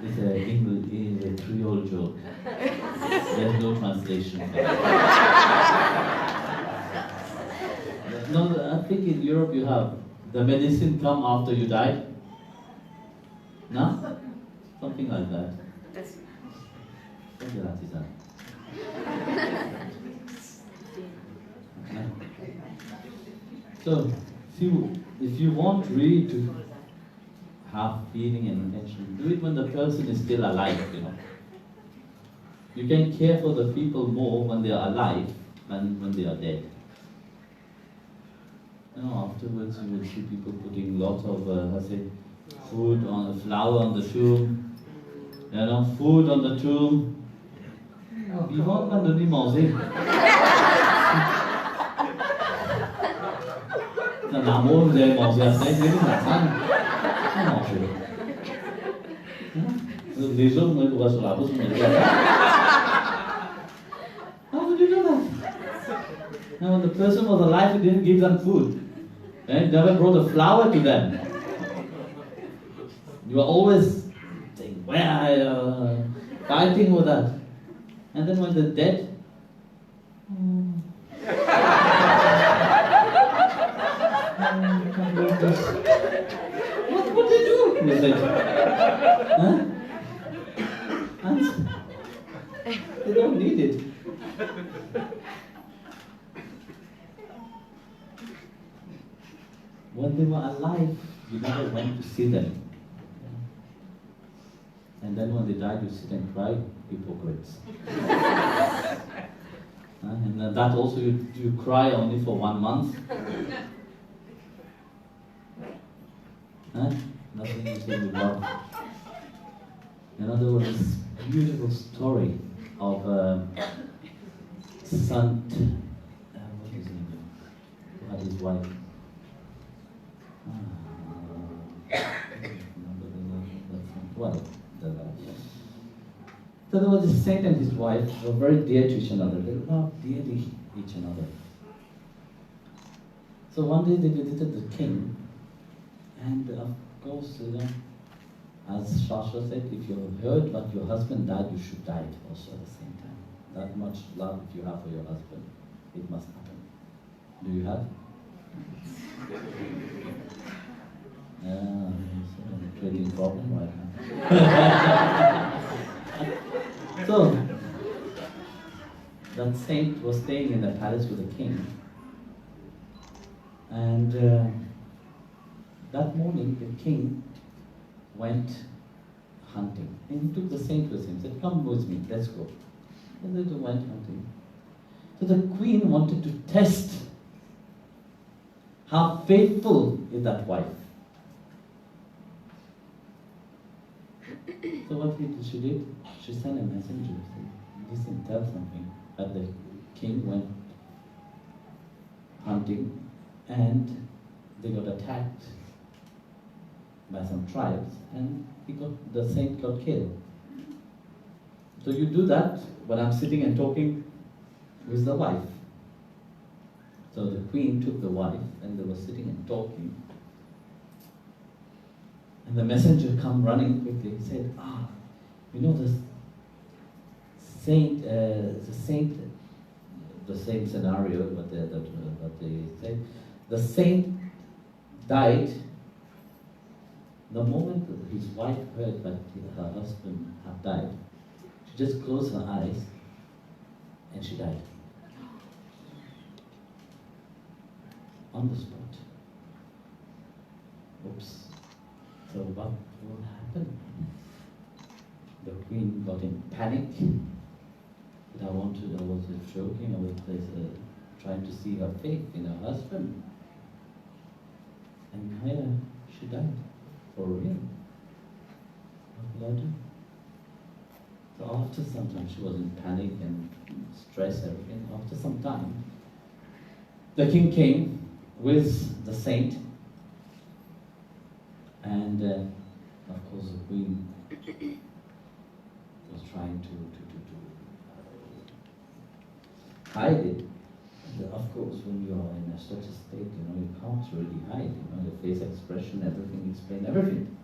It's a English, it's a Creole joke. There's no translation. No, I think in Europe you have the medicine come after you die. No? Something like that. So, if you want really to have feeling and intention, do it when the person is still alive, you know. You can care for the people more when they are alive than when they are dead. You know, afterwards you will see people putting lots of, food on the flower on the tomb. You know, food on the tomb. Vivant kan donner manger. L'amour, vous avez mangé après, vous avez la femme. Manger. Les autres, moi, ils pourraient sur la bouche, mais how would you do that? Now, when the person was alive, he didn't give them food. He never brought a flower to them. You are always saying, where are you? Fighting with that. And then when they're dead, what did you do? They said, huh? Answer. They don't need it. When they were alive, you never went to see them. And then when they died, you sit and cry, hypocrites. And that also, you cry only for 1 month. Nothing you say about. You know, there was this beautiful story of Sant, what is his name? Who had his wife. Well, so there was a saint and his wife were very dear to each another. They loved dearly each another. So one day they visited the king, and of course, you know, as Shastra said, if you heard that your husband died, you should die also at the same time. That much love if you have for your husband, it must happen. Do you have? It's a trading problem right now. So, that saint was staying in the palace with the king. And that morning, the king went hunting. And he took the saint with him, said, come with me, let's go. And they went hunting. So the queen wanted to test how faithful is that wife. So what she did, she sent a messenger, said, listen, tell something. That the king went hunting and they got attacked by some tribes and the saint got killed. So you do that when I'm sitting and talking with the wife. So the queen took the wife and they were sitting and talking. And the messenger come running quickly and said, you know the same scenario, what they said. The saint died the moment his wife heard that her husband had died. She just closed her eyes and she died. On the spot. Oops. So what will happen? The queen got in panic. I was joking, I was trying to see her faith in her husband. And here she died. For real. What will I do? So after some time, she was in panic and stress, everything. After some time, the king came with the saint, and of course the queen was trying to hide it. And of course, when you are in such a state, you can't really hide. The face expression, everything, explain everything.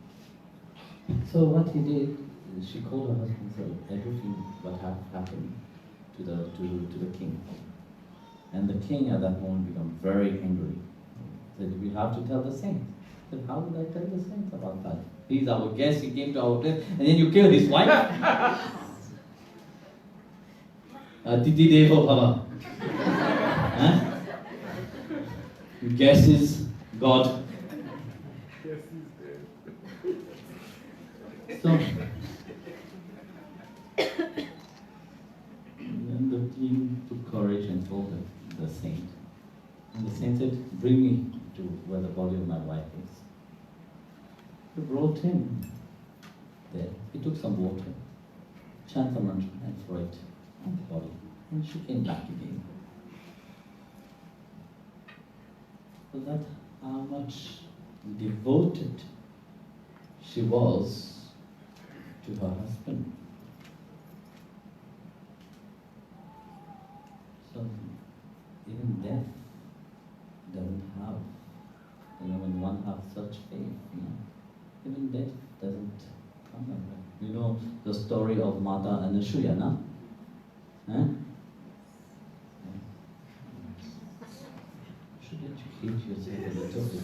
So what he did, she called her husband and said everything what happened to the king. And the king at that moment became very angry. He said, we have to tell the saint. He said, how would I tell the saint about that? He's our guest, he came to our place, and then you killed his wife? Titi Devo Bhava. Guess is God. So, then the king took courage and told the saint. And the saint said, bring me to where the body of my wife is. He brought him there. He took some water, chanted the mantra and threw it on the body. And she came back again. So that how much devoted she was to her husband. So even death doesn't have, when one has such faith, even death doesn't come like that. You know the story of Mata Anasuya, no? Should educate yourself a little bit,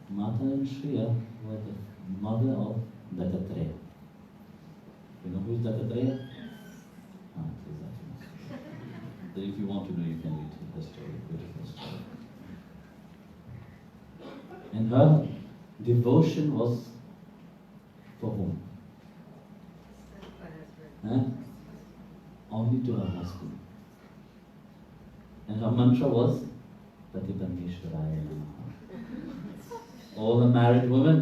Mata Anasuya was the mother of Dattatreya. You know who is Dattatreya? So if you want to know, you can read the story, beautiful story. And her devotion was for whom? Only to her husband. And her mantra was Patipameshwaraya Namaha. All the married women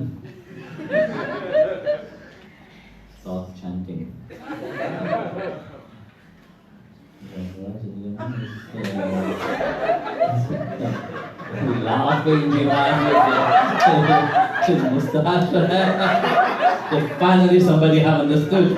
start chanting. Laughing behind his mustache. That finally somebody have understood.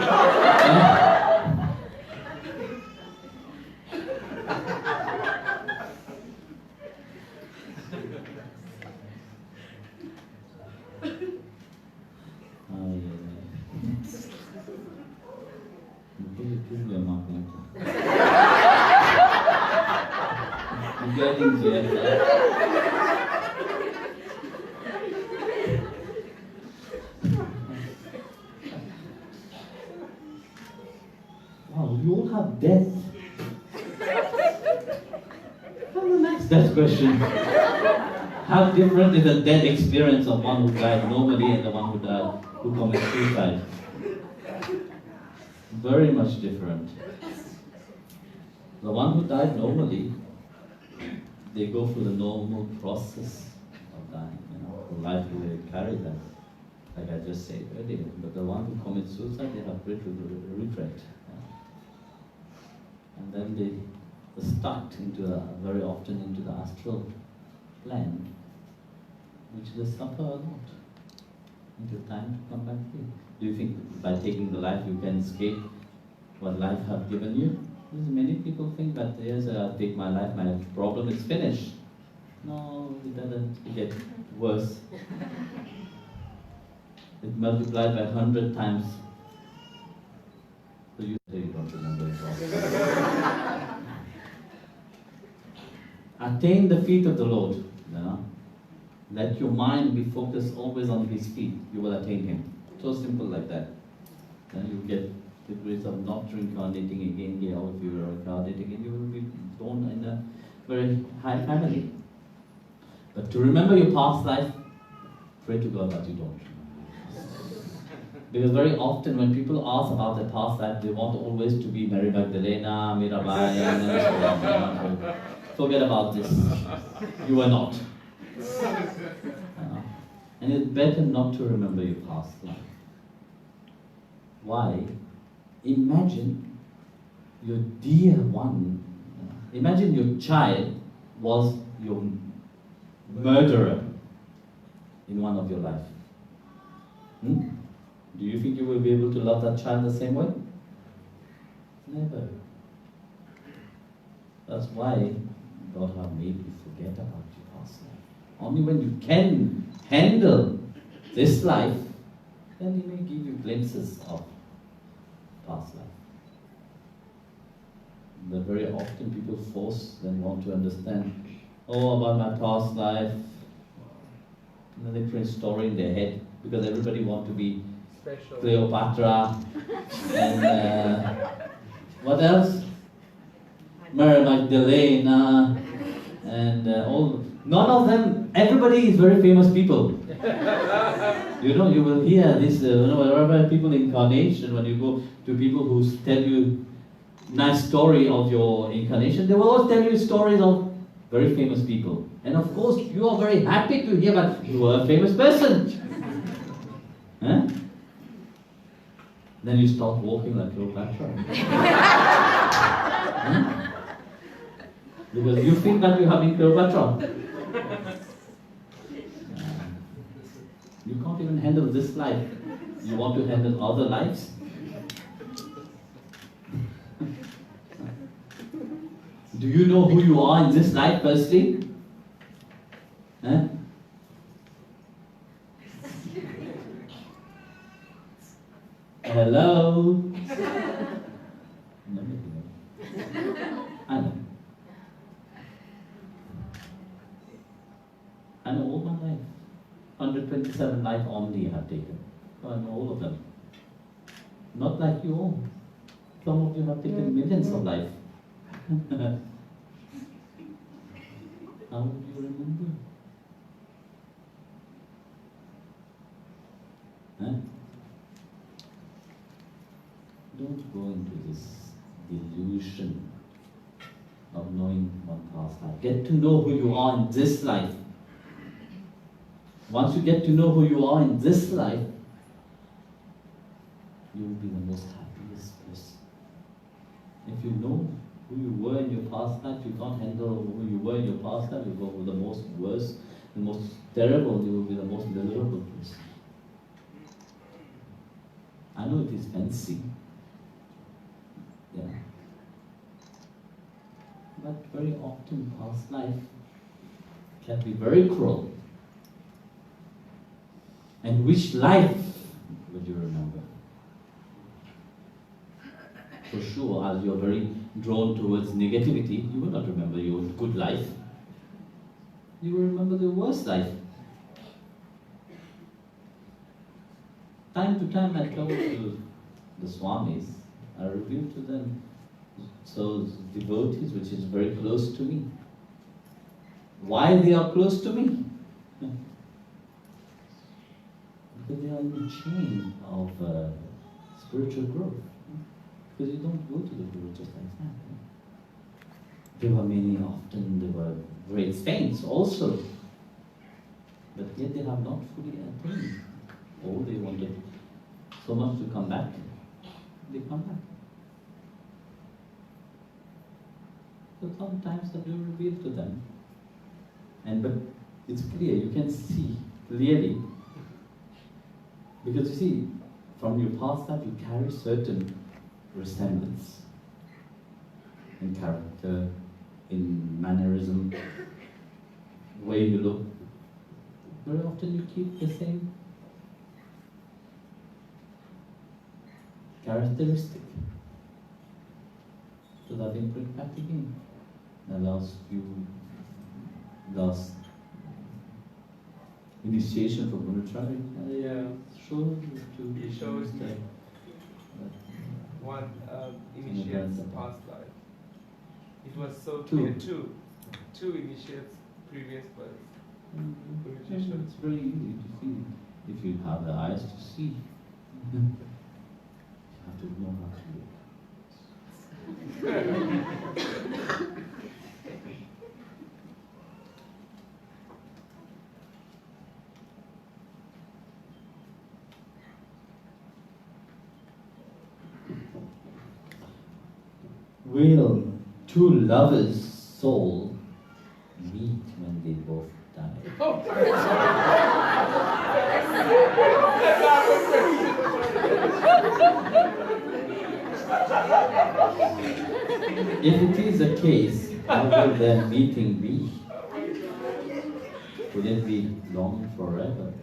Wow, you all have death. Well, the next death question. How different is the death experience of one who died normally and the one who commits suicide? Very much different. The one who died normally, they go through the normal process of dying. Life will carry them, like I just said earlier. But the one who commits suicide, they have great regret. And then they stuck very often into the astral plane, which they suffer a lot until time to come back here. Do you think by taking the life you can escape what life have given you? Many people think that yes, I'll take my life, my problem is finished. No, it doesn't. It gets worse. It multiplied by 100 times. So you don't remember it all. Attain the feet of the Lord. Let your mind be focused always on His feet. You will attain Him. So simple like that. Then you get the grace of not reincarnating again here, or if you are reincarnating again, you will be born in a very high family. But to remember your past life, pray to God that you don't. Because very often when people ask about their past life, they want always to be Mary Magdalena, Mirabai, and so on. Forget about this. You are not. And it's better not to remember your past life. Why? Imagine your dear one, imagine your child was your murderer in one of your life. Do you think you will be able to love that child the same way? Never. That's why God has made you forget about your past life. Only when you can handle this life, then He may give you glimpses of past life. But very often people force and want to understand, about my past life. And then they create a story in their head because everybody wants to be special. Cleopatra and what else? Mary Magdalena and all. None of them. Everybody is very famous people. You will hear this. Wherever people incarnation, when you go to people who tell you nice story of your incarnation, they will always tell you stories of very famous people. And of course, you are very happy to hear that you are a famous person. Huh? Then you start walking like Cleopatra. Huh? Because you think that you have been Cleopatra. You can't even handle this life. You want to handle other lives? Do you know who you are in this life, firstly? Huh? Hello? I know. I know all my life. 127 life only I have taken. I know all of them. Not like you all. Some of you have taken millions of life. How would you remember? Huh? Don't go into this delusion of knowing one past life. Get to know who you are in this life. Once you get to know who you are in this life, you will be the most happiest person. If you know who you were in your past life, you can't handle who you were in your past life, you go for the most worst, the most terrible, you will be the most miserable person. I know it is fancy. Yeah. But very often past life can be very cruel. And which life would you remember? For sure, as you're very drawn towards negativity, you will not remember your good life. You will remember the worst life. Time to time I told to the Swamis, I revealed to them those devotees which is very close to me. Why they are close to me? Because they are in the chain of spiritual growth. Because you don't go to the Guru just like that. There were many, often there were great saints also. But yet they have not fully attained. Oh, they wanted so much to come back. They come back. So sometimes I do reveal to them. But it's clear, you can see clearly. Because you see, from your past life you carry certain resemblance in character, in mannerism, the way you look. Very often you keep the same characteristic. So that they bring back again. The last initiation for Guruji. He shows me one initiate's past life. It was so clear. Two initiates previous births. It's very easy to see if you have the eyes to see. You have to know how to look. will two lovers' soul meet when they both die? If it is a case, how will their meeting be? Will it be long forever?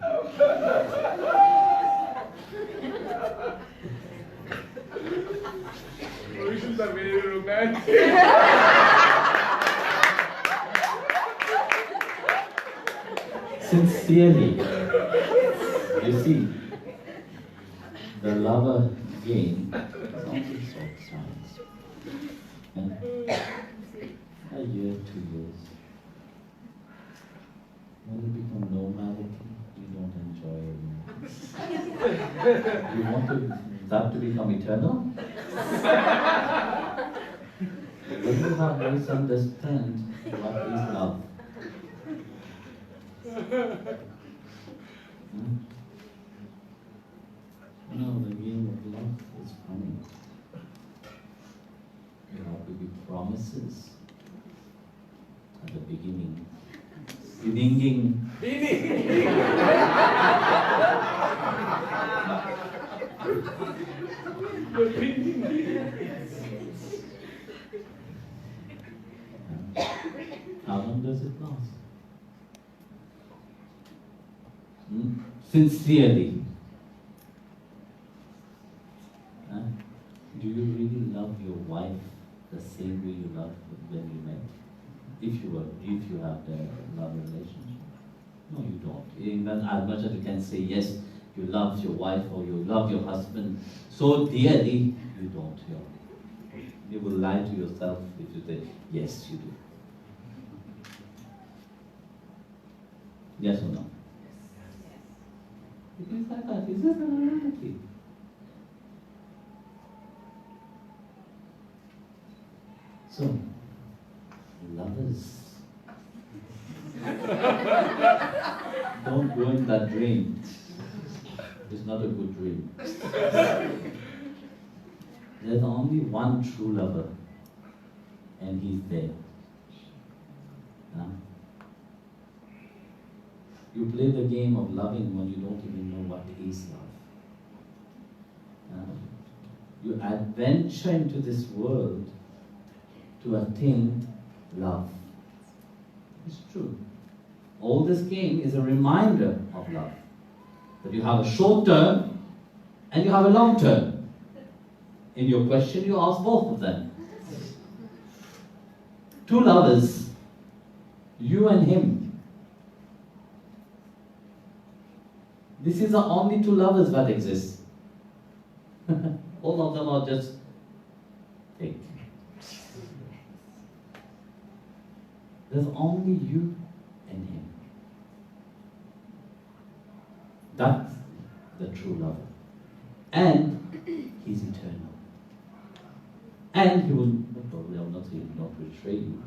Maurícias are very romantic. Sincerely, you see, the lover game is also short science. And a year, 2 years. When you become normality, you don't enjoy it anymore. You want that to become eternal? When you have misunderstood what is love. No, the game of love is funny. There have to be promises at the beginning. Beginning. How long does it last? Sincerely. Do you really love your wife the same way you loved when you met? If you have the love relationship. No, you don't. Even as much as you can say yes, you love your wife or you love your husband so dearly, you don't. You will lie to yourself if you say yes, you do. Yes or no? It is like that. It's just a reality. So, lovers, don't go in that dream. It's not a good dream. There's only one true lover, and he's there. You play the game of loving when you don't even know what is love. You adventure into this world to attain love. It's true. All this game is a reminder of love. That you have a short term and you have a long term. In your question, you ask both of them. Two lovers, you and him. This is the only two lovers that exist. All of them are just fake. There's only you and him. That's the true lover. And he's eternal. And he will, probably I'm not saying he will not betray you.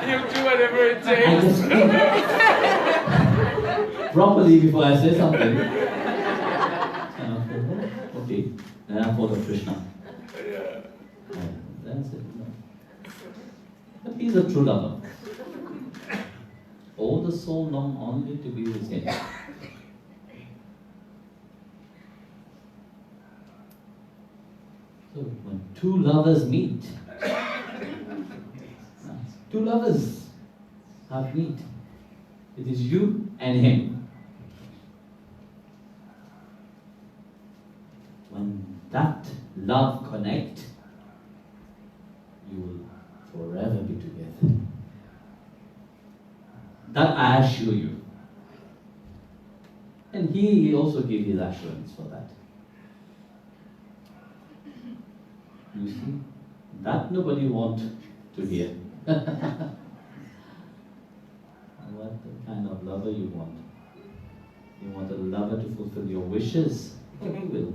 He'll do whatever it takes. Properly before I say something. Okay, then I follow Krishna. That's it. But he's a true lover. All the soul long only to be with him. So when two lovers meet, two lovers have meet. It is you and him. When that love connect, you will forever be together. That I assure you. And he also gave his assurance for that. You see, that nobody want to hear. What kind of lover you want? You want a lover to fulfill your wishes? Oh, he will.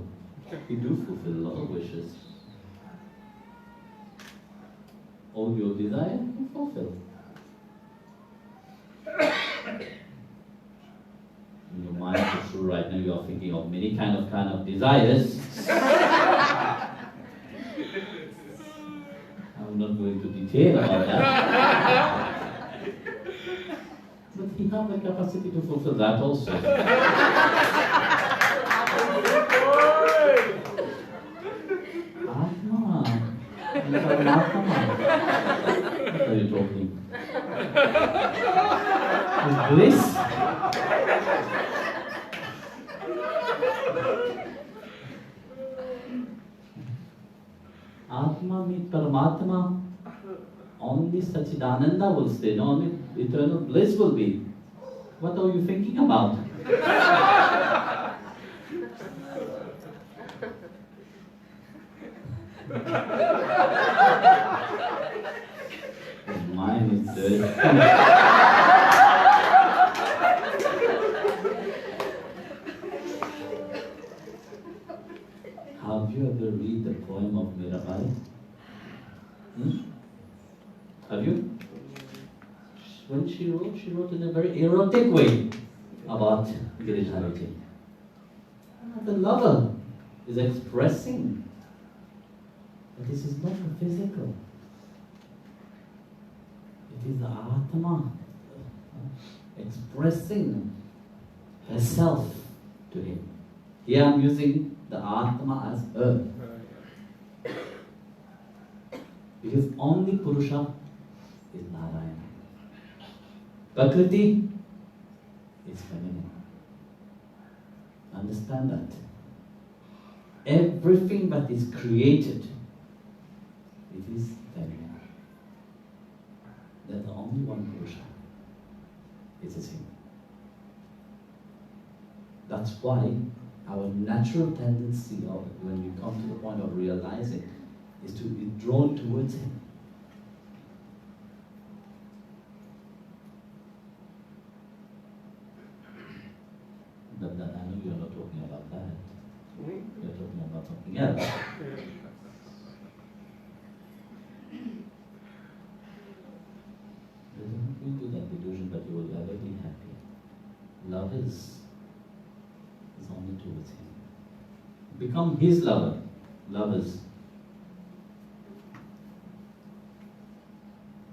He do fulfill a lot of wishes. All your desire, he fulfill. In your mind, for sure, right now you are thinking of many kind of desires. detail about that. But he has the capacity to fulfill that also. Atma. Paramahamsa. What are you talking? Is bliss? Atma means Paramatma. Only Sachidananda will stay, only eternal bliss will be. What are you thinking about? His mind is dirty. Have you ever read the poem of Mirabai? Have you? When she wrote in a very erotic way about Giridhariji. The lover is expressing that this is not the physical. It is the Atma expressing herself to him. Here I am using the Atma as her. Because only Purusha is Narayana. Prakriti is feminine. Understand that. Everything that is created, it is feminine. There's only one Purusha. It is him. That's why our natural tendency of when we come to the point of realizing is to be drawn towards him. But that, I know you're not talking about that. You're talking about something else. There's nothing to that delusion that you will ever be happy. Love is only towards him. Become his lover. Lovers.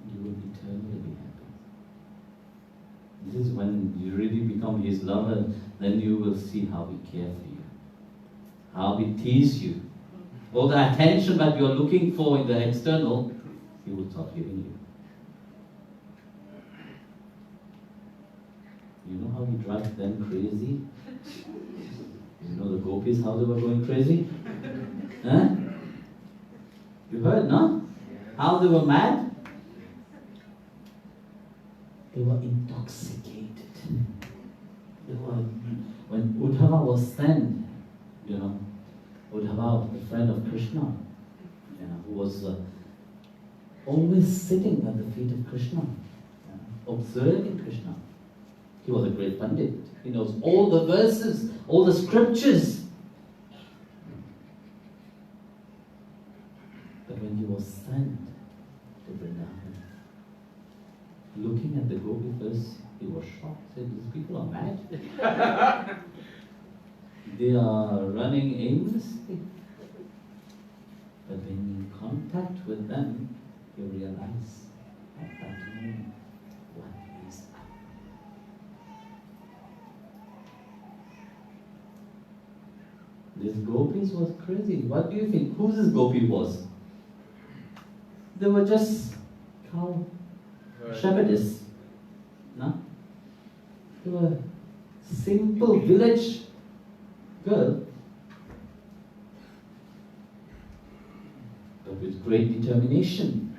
You will eternally be happy. This is when you really become his lover, then you will see how we care for you, how we tease you. All the attention that you are looking for in the external, he will start giving you. You know how he drives them crazy? You know the gopis, how they were going crazy? Huh? You heard, no? How they were mad? They were intoxicated. They were, when Uddhava was sent, Uddhava, the friend of Krishna, who was always sitting at the feet of Krishna, observing Krishna. He was a great Pandit. He knows all the verses, all the scriptures. But when he was sent to Vrindavan, looking at the gopi first, he was shocked. He said, these people are mad. They are running aimlessly. But when in contact with them, you realize at that moment what is up. This gopis was crazy. What do you think? Who this gopi was? They were just cow shepherdess. No? They were simple village girl, but with great determination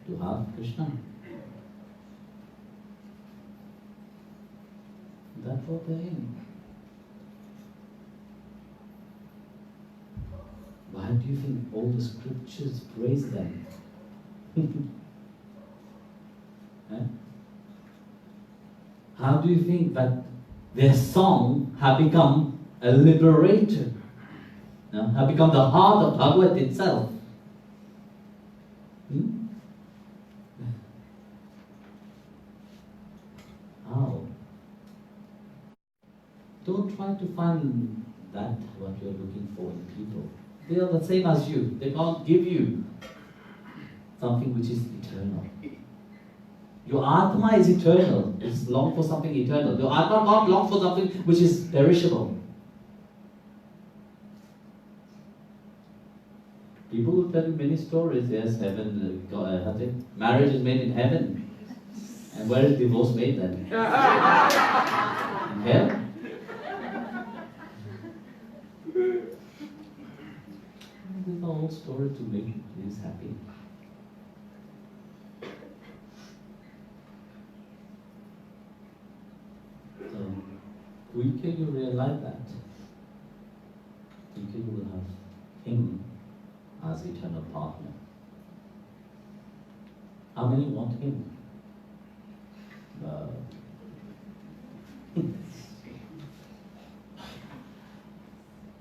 to have Krishna. That's what they aim. Why do you think all the scriptures praise them? Huh? How do you think that their song have become a liberator? Have become the heart of Bhagavad itself? How? Don't try to find that what you're looking for in people. They are the same as you. They can't give you something which is eternal. Your Atma is eternal. It's long for something eternal. Your Atma not long for something which is perishable. People will tell you many stories. Yes, heaven, marriage is made in heaven. And where is divorce made then? In hell? This is the whole story to make you please happy. So, quicker you realize that, quicker you will have Him as eternal partner. How many want Him?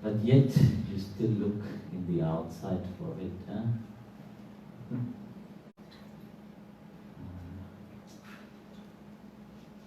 But yet you still look in the outside for it.